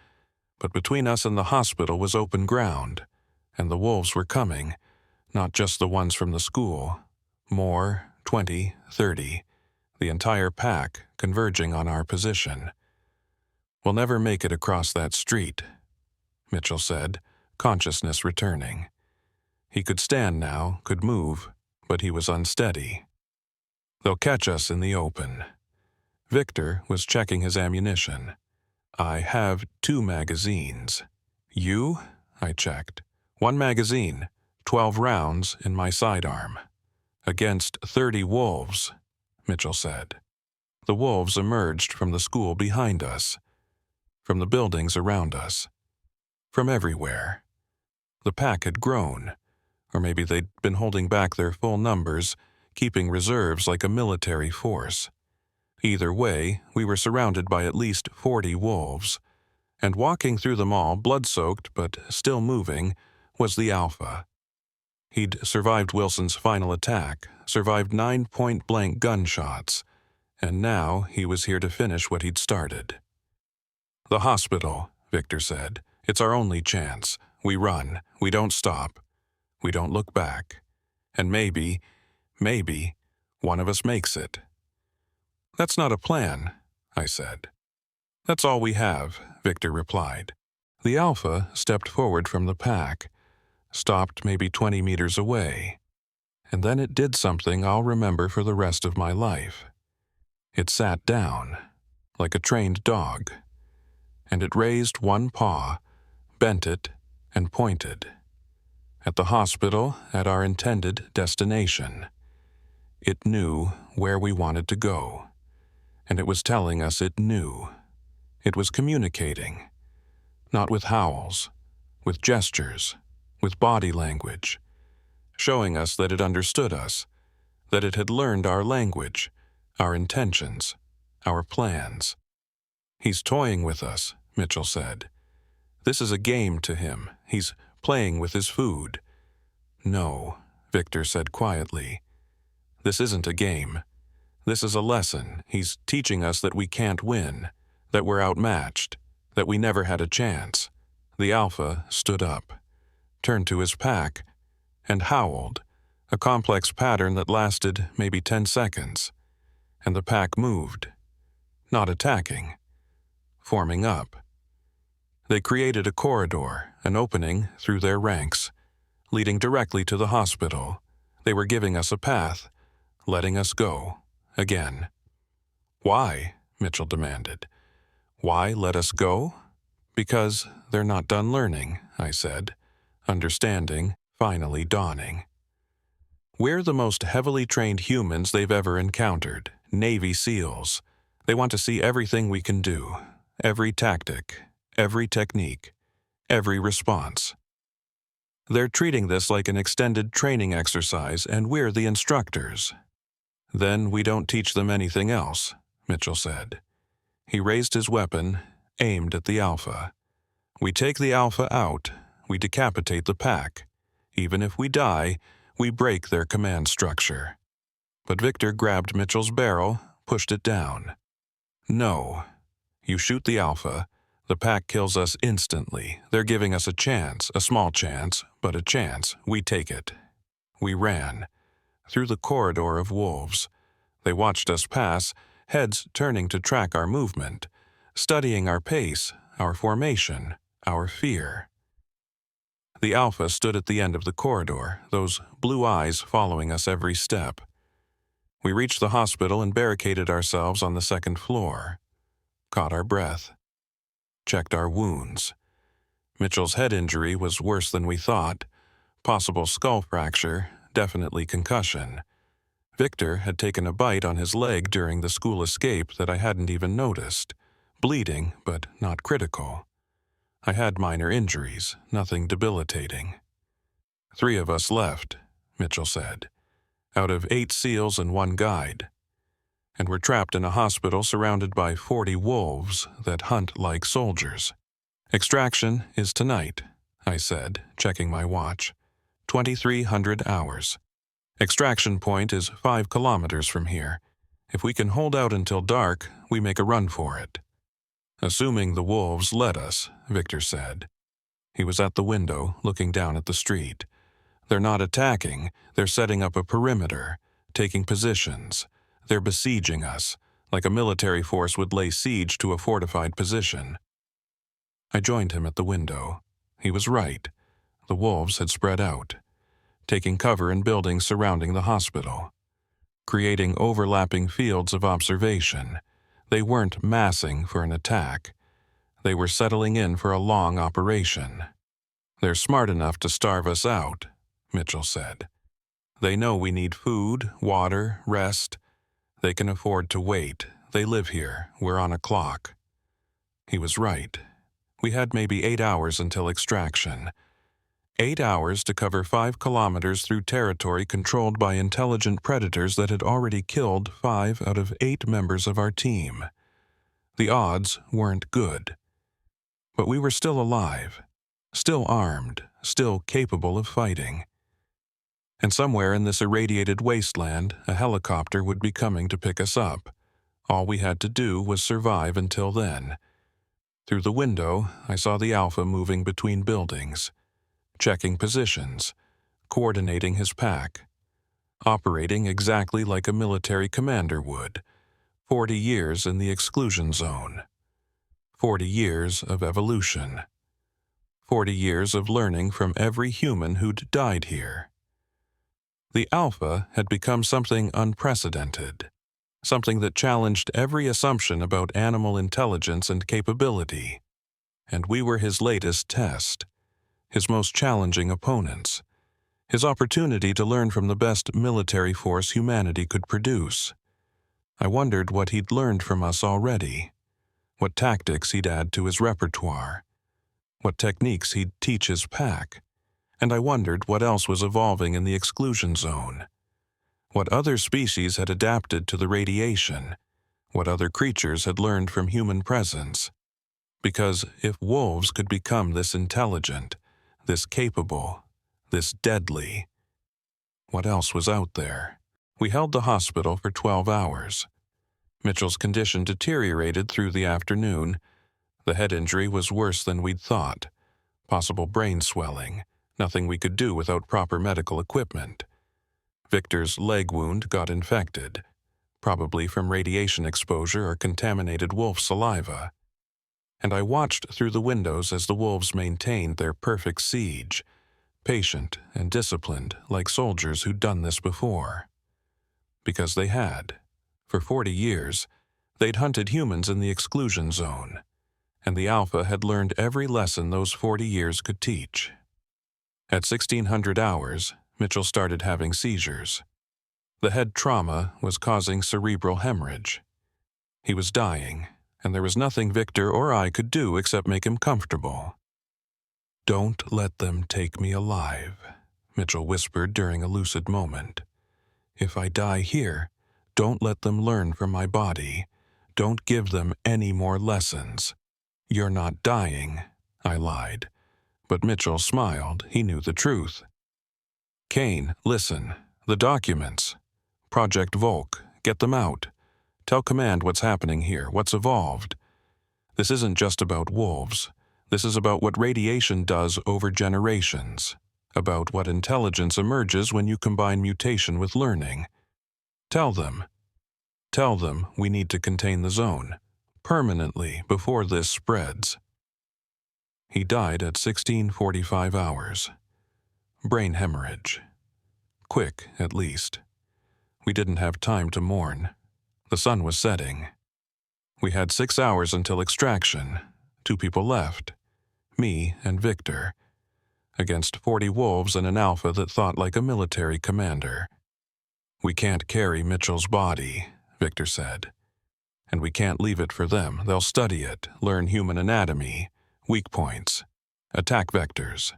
But between us and the hospital was open ground, and the wolves were coming, not just the ones from the school. More, 20, 30, the entire pack converging on our position. "We'll never make it across that street," Mitchell said, consciousness returning. He could stand now, could move, but he was unsteady. "They'll catch us in the open." Victor was checking his ammunition. "I have 2 magazines. You?" I checked. "1 magazine, 12 rounds in my sidearm." "Against 30 wolves," Mitchell said. The wolves emerged from the school behind us, from the buildings around us, from everywhere. The pack had grown, or maybe they'd been holding back their full numbers, keeping reserves like a military force. Either way, we were surrounded by at least 40 wolves, and walking through them all, blood-soaked but still moving, was the Alpha. He'd survived Wilson's final attack, survived 9 point-blank gunshots, and now he was here to finish what he'd started. "The hospital," Victor said. "It's our only chance. We run. We don't stop. We don't look back. And maybe, one of us makes it." "That's not a plan," I said. "That's all we have," Victor replied. The Alpha stepped forward from the pack, stopped maybe 20 meters away, and then it did something I'll remember for the rest of my life. It sat down, like a trained dog, and it raised one paw, bent it, and pointed. At the hospital, at our intended destination. It knew where we wanted to go, and it was telling us it knew. It was communicating, not with howls, with gestures, with body language, showing us that it understood us, that it had learned our language, our intentions, our plans. "He's toying with us," Mitchell said. "This is a game to him. He's playing with his food." "No," Victor said quietly. "This isn't a game. This is a lesson. He's teaching us that we can't win, that we're outmatched, that we never had a chance." The Alpha stood up, turned to his pack, and howled, a complex pattern that lasted maybe 10 seconds. And the pack moved, not attacking, forming up. They created a corridor, an opening through their ranks, leading directly to the hospital. They were giving us a path, letting us go, again. "Why?" Mitchell demanded. "Why let us go?" "Because they're not done learning," I said, understanding, finally dawning. "We're the most heavily trained humans they've ever encountered, Navy SEALs. They want to see everything we can do, every tactic, every technique, every response. They're treating this like an extended training exercise, and we're the instructors. Then we don't teach them anything else," Mitchell said. He raised his weapon, aimed at the Alpha. We take the Alpha out, we decapitate the pack. Even if we die, we break their command structure. But Victor grabbed Mitchell's barrel, pushed it down. No. You shoot the Alpha, the pack kills us instantly. They're giving us a chance, a small chance, but a chance. We take it. We ran. Through the corridor of wolves. They watched us pass, heads turning to track our movement, studying our pace, our formation, our fear. The Alpha stood at the end of the corridor, those blue eyes following us every step. We reached the hospital and barricaded ourselves on the second floor. Caught our breath. Checked our wounds. Mitchell's head injury was worse than we thought. Possible skull fracture, definitely concussion. Victor had taken a bite on his leg during the school escape that I hadn't even noticed. Bleeding, but not critical. I had minor injuries, nothing debilitating. 3 of us left, Mitchell said, out of 8 SEALs and 1 guide. And we're trapped in a hospital surrounded by 40 wolves that hunt like soldiers. Extraction is tonight, I said, checking my watch. 2,300 hours. Extraction point is 5 kilometers from here. If we can hold out until dark, we make a run for it. Assuming the wolves let us, Victor said. He was at the window, looking down at the street. They're not attacking, they're setting up a perimeter, taking positions. They're besieging us, like a military force would lay siege to a fortified position. I joined him at the window. He was right. The wolves had spread out, taking cover in buildings surrounding the hospital, creating overlapping fields of observation. They weren't massing for an attack. They were settling in for a long operation. They're smart enough to starve us out, Mitchell said. They know we need food, water, rest. They can afford to wait. They live here. We're on a clock. He was right. We had maybe 8 hours until extraction. 8 hours to cover 5 kilometers through territory controlled by intelligent predators that had already killed 5 out of 8 members of our team. The odds weren't good. But we were still alive, still armed, still capable of fighting. And somewhere in this irradiated wasteland, a helicopter would be coming to pick us up. All we had to do was survive until then. Through the window, I saw the Alpha moving between buildings, checking positions, coordinating his pack, operating exactly like a military commander would. 40 years in the exclusion zone. 40 years of evolution. 40 years of learning from every human who'd died here. The Alpha had become something unprecedented, something that challenged every assumption about animal intelligence and capability. And we were his latest test, his most challenging opponents, his opportunity to learn from the best military force humanity could produce. I wondered what he'd learned from us already, what tactics he'd add to his repertoire, what techniques he'd teach his pack, and I wondered what else was evolving in the exclusion zone, what other species had adapted to the radiation, what other creatures had learned from human presence. Because if wolves could become this intelligent, this capable, this deadly, what else was out there? We held the hospital for 12 hours. Mitchell's condition deteriorated through the afternoon. The head injury was worse than we'd thought. Possible brain swelling, nothing we could do without proper medical equipment. Victor's leg wound got infected, probably from radiation exposure or contaminated wolf saliva. And I watched through the windows as the wolves maintained their perfect siege, patient and disciplined like soldiers who'd done this before. Because they had. For 40 years, they'd hunted humans in the exclusion zone, and the Alpha had learned every lesson those 40 years could teach. At 1,600 hours, Mitchell started having seizures. The head trauma was causing cerebral hemorrhage. He was dying, and there was nothing Victor or I could do except make him comfortable. "Don't let them take me alive," Mitchell whispered during a lucid moment. "If I die here, don't let them learn from my body. Don't give them any more lessons. You're not dying, I lied. But Mitchell smiled. He knew the truth. Kane, listen. The documents. Project Volk. Get them out. Tell Command what's happening here, what's evolved. This isn't just about wolves. This is about what radiation does over generations. About what intelligence emerges when you combine mutation with learning. Tell them. Tell them we need to contain the zone, permanently, before this spreads. He died at 16:45 hours. Brain hemorrhage. Quick, at least. We didn't have time to mourn. The sun was setting. We had 6 hours until extraction. 2 people left. Me and Victor. Against 40 wolves and an alpha that thought like a military commander. We can't carry Mitchell's body, Victor said. And we can't leave it for them. They'll study it, learn human anatomy, weak points, attack vectors.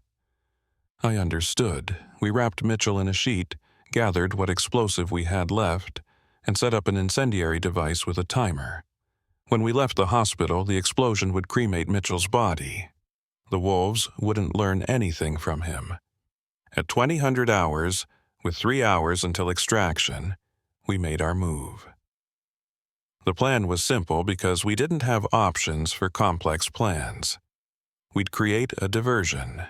I understood. We wrapped Mitchell in a sheet, gathered what explosive we had left, and set up an incendiary device with a timer. When we left the hospital, the explosion would cremate Mitchell's body. The wolves wouldn't learn anything from him. At 2000 hours, with 3 hours until extraction, we made our move. The plan was simple because we didn't have options for complex plans. We'd create a diversion,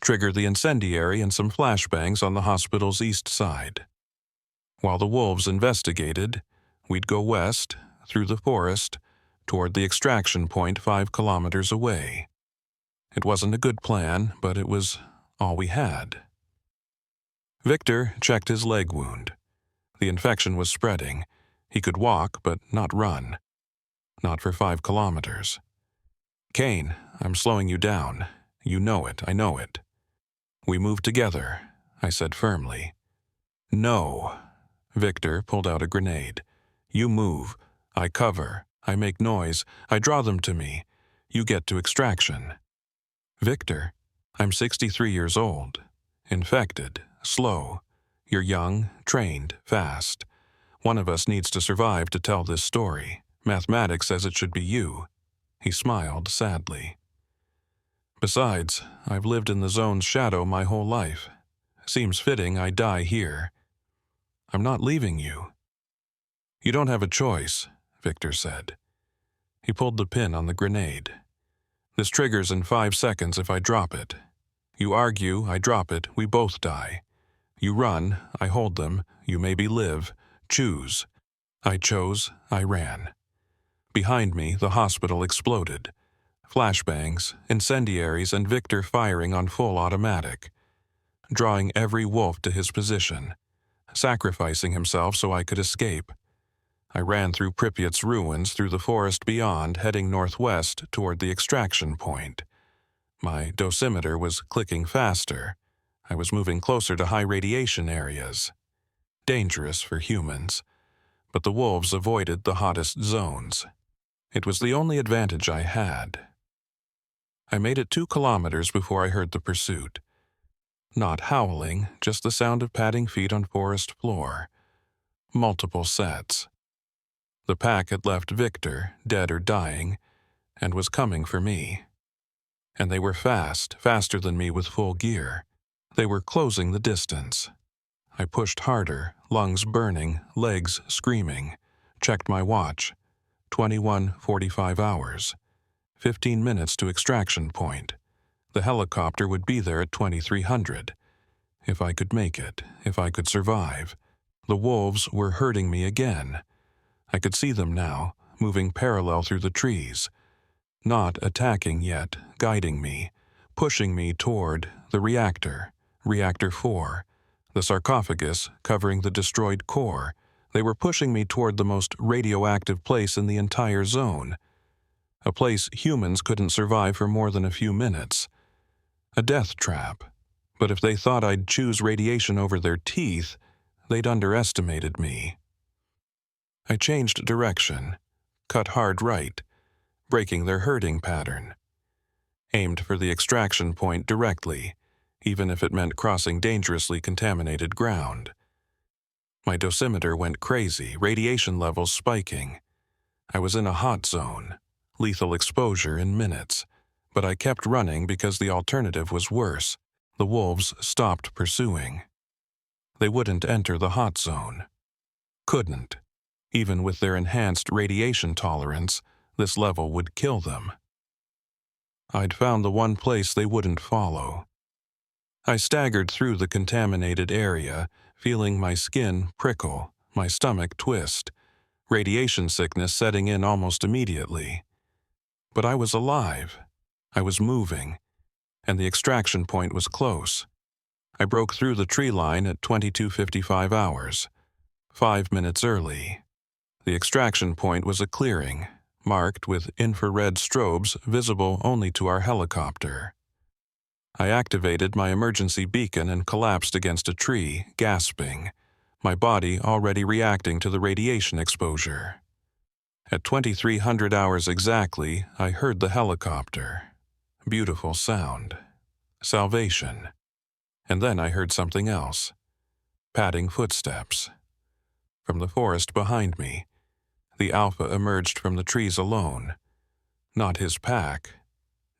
trigger the incendiary and some flashbangs on the hospital's east side. While the wolves investigated, we'd go west, through the forest, toward the extraction point 5 kilometers away. It wasn't a good plan, but it was all we had. Victor checked his leg wound. The infection was spreading. He could walk, but not run. Not for 5 kilometers. Kane, I'm slowing you down. You know it, I know it. We moved together, I said firmly. No. Victor pulled out a grenade. You move. I cover. I make noise. I draw them to me. You get to extraction. Victor, I'm 63 years old. Infected. Slow. You're young, trained, fast. One of us needs to survive to tell this story. Mathematics says it should be you. He smiled sadly. Besides, I've lived in the zone's shadow my whole life. Seems fitting I die here. I'm not leaving you. You don't have a choice, Victor said. He pulled the pin on the grenade. This triggers in 5 seconds if I drop it. You argue, I drop it, we both die. You run, I hold them, you maybe live. Choose. I chose, I ran. Behind me, the hospital exploded. Flashbangs, incendiaries, and Victor firing on full automatic. Drawing every wolf to his position. Sacrificing himself so I could escape. I ran through Pripyat's ruins, through the forest beyond, heading northwest toward the extraction point. My dosimeter was clicking faster. I was moving closer to high radiation areas. Dangerous for humans. But the wolves avoided the hottest zones. It was the only advantage I had. I made it 2 kilometers before I heard the pursuit. Not howling, just the sound of padding feet on forest floor. Multiple sets. The pack had left Victor, dead or dying, and was coming for me. And they were fast, faster than me with full gear. They were closing the distance. I pushed harder, lungs burning, legs screaming. Checked my watch. 21:45 hours. 15 minutes to extraction point. The helicopter would be there at 2300. If I could make it, if I could survive. The wolves were hurting me again. I could see them now, moving parallel through the trees. Not attacking yet, guiding me, pushing me toward the reactor, Reactor 4, the sarcophagus covering the destroyed core. They were pushing me toward the most radioactive place in the entire zone. A place humans couldn't survive for more than a few minutes. A death trap. But if they thought I'd choose radiation over their teeth, they'd underestimated me. I changed direction, cut hard right, breaking their herding pattern. Aimed for the extraction point directly, even if it meant crossing dangerously contaminated ground. My dosimeter went crazy, radiation levels spiking. I was in a hot zone, lethal exposure in minutes, but I kept running because the alternative was worse. The wolves stopped pursuing. They wouldn't enter the hot zone. Couldn't. Even with their enhanced radiation tolerance, this level would kill them. I'd found the one place they wouldn't follow. I staggered through the contaminated area, feeling my skin prickle, my stomach twist, radiation sickness setting in almost immediately. But I was alive. I was moving, and the extraction point was close. I broke through the tree line at 22:55 hours, 5 minutes early. The extraction point was a clearing, marked with infrared strobes visible only to our helicopter. I activated my emergency beacon and collapsed against a tree, gasping, my body already reacting to the radiation exposure. At 2300 hours exactly, I heard the helicopter. Beautiful sound. Salvation. And then I heard something else. Padding footsteps. From the forest behind me, the Alpha emerged from the trees alone. Not his pack,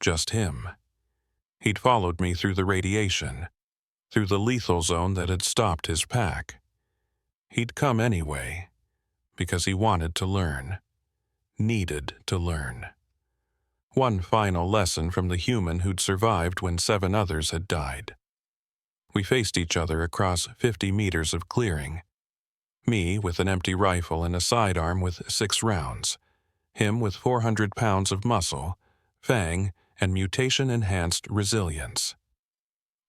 just him. He'd followed me through the radiation, through the lethal zone that had stopped his pack. He'd come anyway, because he wanted to learn. Needed to learn. One final lesson from the human who'd survived when 7 others had died. We faced each other across 50 meters of clearing. Me with an empty rifle and a sidearm with 6 rounds. Him with 400 pounds of muscle, fang, and mutation-enhanced resilience.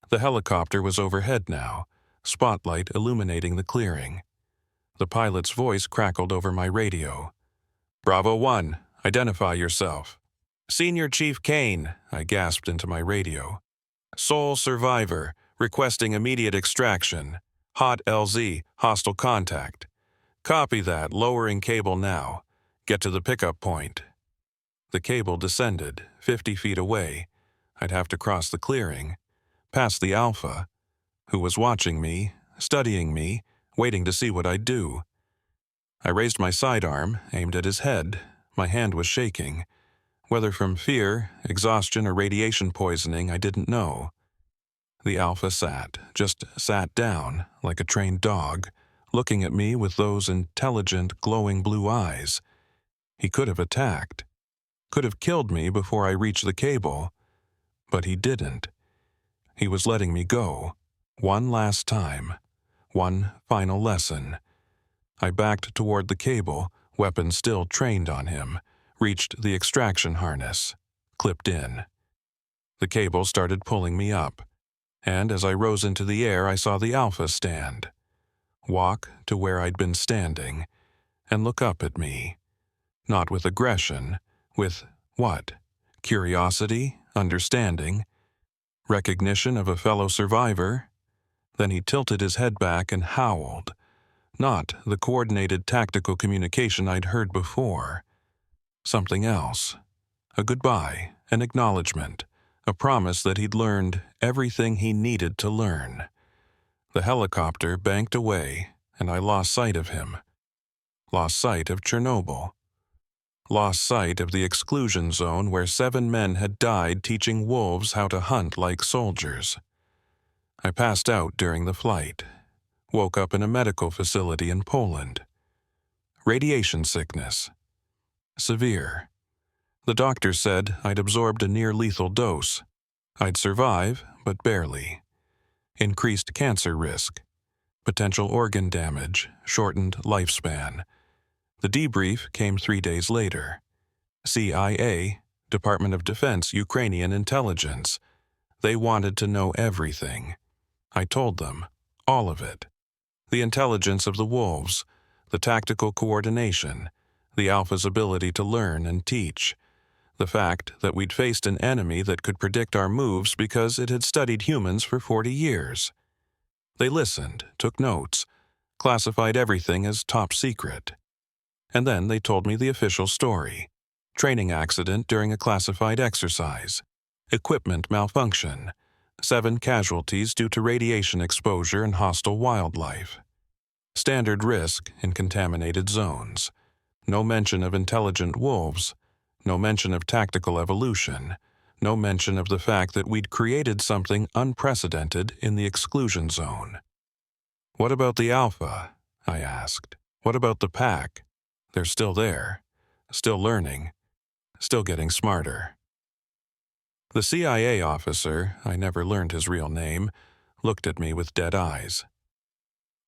The helicopter was overhead now, spotlight illuminating the clearing. The pilot's voice crackled over my radio. "Bravo 1, identify yourself." "Senior Chief Kane," I gasped into my radio. "Sole survivor, requesting immediate extraction. Hot LZ, hostile contact." "Copy that, lowering cable now. Get to the pickup point." The cable descended, 50 feet away. I'd have to cross the clearing, past the Alpha, who was watching me, studying me, waiting to see what I'd do. I raised my sidearm, aimed at his head. My hand was shaking. Whether from fear, exhaustion, or radiation poisoning, I didn't know. The Alpha just sat down, like a trained dog, looking at me with those intelligent, glowing blue eyes. He could have attacked, could have killed me before I reached the cable, but he didn't. He was letting me go, one last time, one final lesson. I backed toward the cable, weapon still trained on him, reached the extraction harness, clipped in. The cable started pulling me up, and as I rose into the air, I saw the Alpha stand, walk to where I'd been standing, and look up at me. Not with aggression, with what? Curiosity, understanding, recognition of a fellow survivor? Then he tilted his head back and howled. Not the coordinated tactical communication I'd heard before. Something else. A goodbye, an acknowledgement, a promise that he'd learned everything he needed to learn. The helicopter banked away, and I lost sight of him. Lost sight of Chernobyl. Lost sight of the exclusion zone where 7 men had died teaching wolves how to hunt like soldiers. I passed out during the flight. Woke up in a medical facility in Poland. Radiation sickness. Severe. The doctor said I'd absorbed a near-lethal dose. I'd survive, but barely. Increased cancer risk. Potential organ damage, shortened lifespan. The debrief came 3 days later. CIA, Department of Defense, Ukrainian intelligence. They wanted to know everything. I told them, all of it. The intelligence of the wolves, the tactical coordination, the Alpha's ability to learn and teach, the fact that we'd faced an enemy that could predict our moves because it had studied humans for 40 years. They listened, took notes, classified everything as top secret. And then they told me the official story. Training accident during a classified exercise. Equipment malfunction. 7 casualties due to radiation exposure and hostile wildlife. Standard risk in contaminated zones. No mention of intelligent wolves, no mention of tactical evolution, no mention of the fact that we'd created something unprecedented in the exclusion zone. What about the Alpha? I asked. What about the Pack? They're still there, still learning, still getting smarter. The CIA officer, I never learned his real name, looked at me with dead eyes.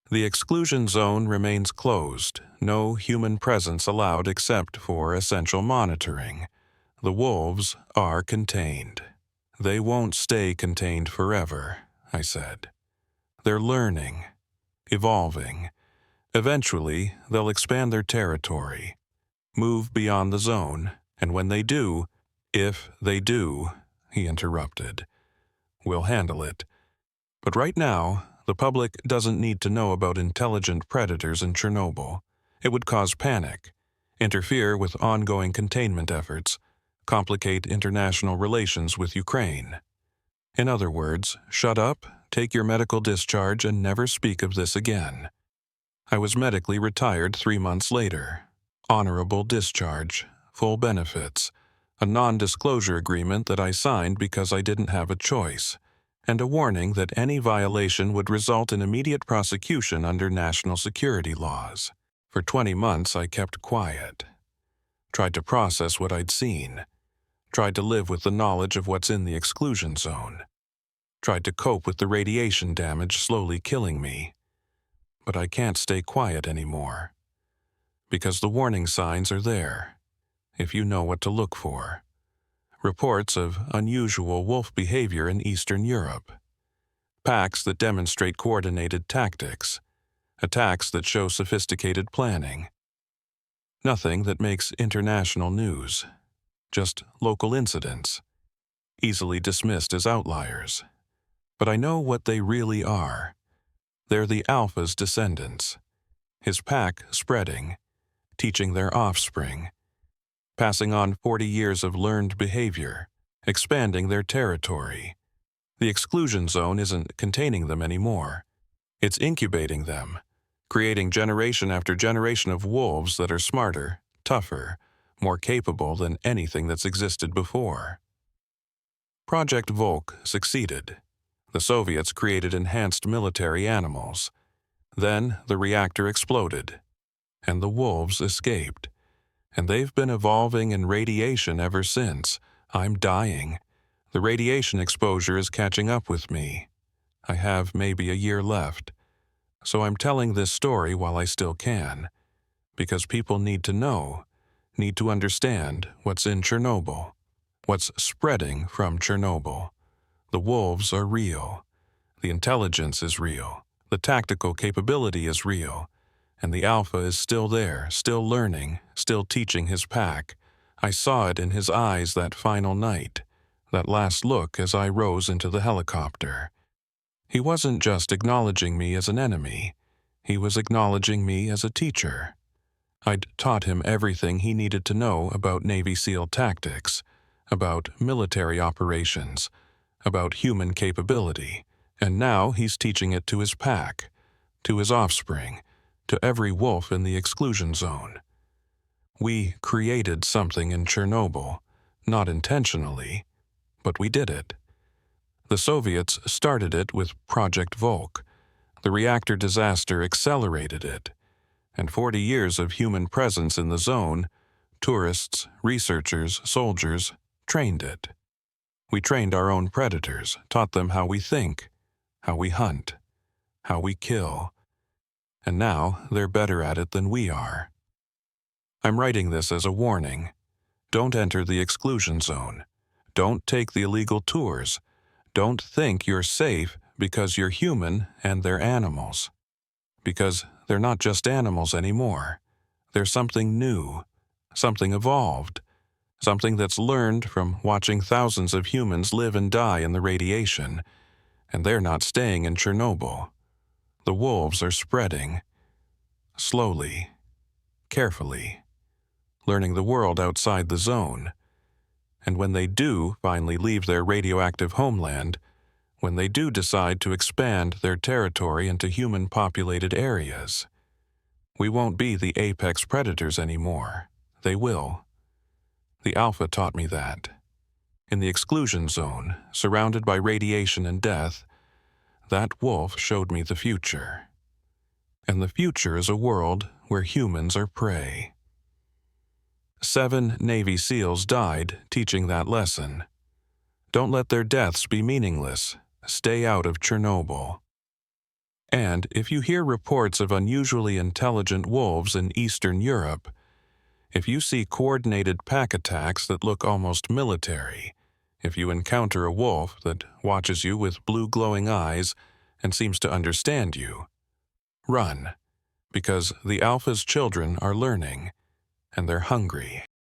The exclusion zone remains closed, no human presence allowed except for essential monitoring. The wolves are contained. They won't stay contained forever, I said. They're learning, evolving. Eventually, they'll expand their territory, move beyond the zone, and when they do, if they do, he interrupted, we'll handle it. But right now, the public doesn't need to know about intelligent predators in Chernobyl. It would cause panic, interfere with ongoing containment efforts, complicate international relations with Ukraine. In other words, shut up, take your medical discharge, and never speak of this again. I was medically retired 3 months later. Honorable discharge, full benefits, a non-disclosure agreement that I signed because I didn't have a choice, and a warning that any violation would result in immediate prosecution under national security laws. For 20 months, I kept quiet. Tried to process what I'd seen. Tried to live with the knowledge of what's in the exclusion zone. Tried to cope with the radiation damage slowly killing me. But I can't stay quiet anymore. Because the warning signs are there, if you know what to look for. Reports of unusual wolf behavior in Eastern Europe. Packs that demonstrate coordinated tactics. Attacks that show sophisticated planning. Nothing that makes international news. Just local incidents, easily dismissed as outliers. But I know what they really are. They're the Alpha's descendants. His pack spreading, teaching their offspring, passing on 40 years of learned behavior, expanding their territory. The exclusion zone isn't containing them anymore. It's incubating them, creating generation after generation of wolves that are smarter, tougher, more capable than anything that's existed before. Project Volk succeeded. The Soviets created enhanced military animals. Then the reactor exploded, and the wolves escaped. And they've been evolving in radiation ever since. I'm dying. The radiation exposure is catching up with me. I have maybe a year left. So I'm telling this story while I still can. Because people need to know, need to understand what's in Chernobyl, what's spreading from Chernobyl. The wolves are real. The intelligence is real. The tactical capability is real. And the Alpha is still there, still learning, still teaching his pack. I saw it in his eyes that final night, that last look as I rose into the helicopter. He wasn't just acknowledging me as an enemy. He was acknowledging me as a teacher. I'd taught him everything he needed to know about Navy SEAL tactics, about military operations, about human capability, and now he's teaching it to his pack, to his offspring, to every wolf in the exclusion zone. We created something in Chernobyl, not intentionally, but we did it. The Soviets started it with Project Volk. The reactor disaster accelerated it, and 40 years of human presence in the zone, tourists, researchers, soldiers, trained it. We trained our own predators, taught them how we think, how we hunt, how we kill. And now they're better at it than we are. I'm writing this as a warning. Don't enter the exclusion zone. Don't take the illegal tours. Don't think you're safe because you're human and they're animals. Because they're not just animals anymore. They're something new, something evolved, something that's learned from watching thousands of humans live and die in the radiation, and they're not staying in Chernobyl. The wolves are spreading, slowly, carefully, learning the world outside the zone. And when they do finally leave their radioactive homeland, when they do decide to expand their territory into human-populated areas, We won't be the apex predators anymore. They will. The Alpha taught me that. In the exclusion zone, surrounded by radiation and death, that wolf showed me the future. And the future is a world where humans are prey. 7 Navy SEALs died teaching that lesson. Don't let their deaths be meaningless. Stay out of Chernobyl. And if you hear reports of unusually intelligent wolves in Eastern Europe, if you see coordinated pack attacks that look almost military, if you encounter a wolf that watches you with blue glowing eyes and seems to understand you, run, because the Alpha's children are learning, and they're hungry.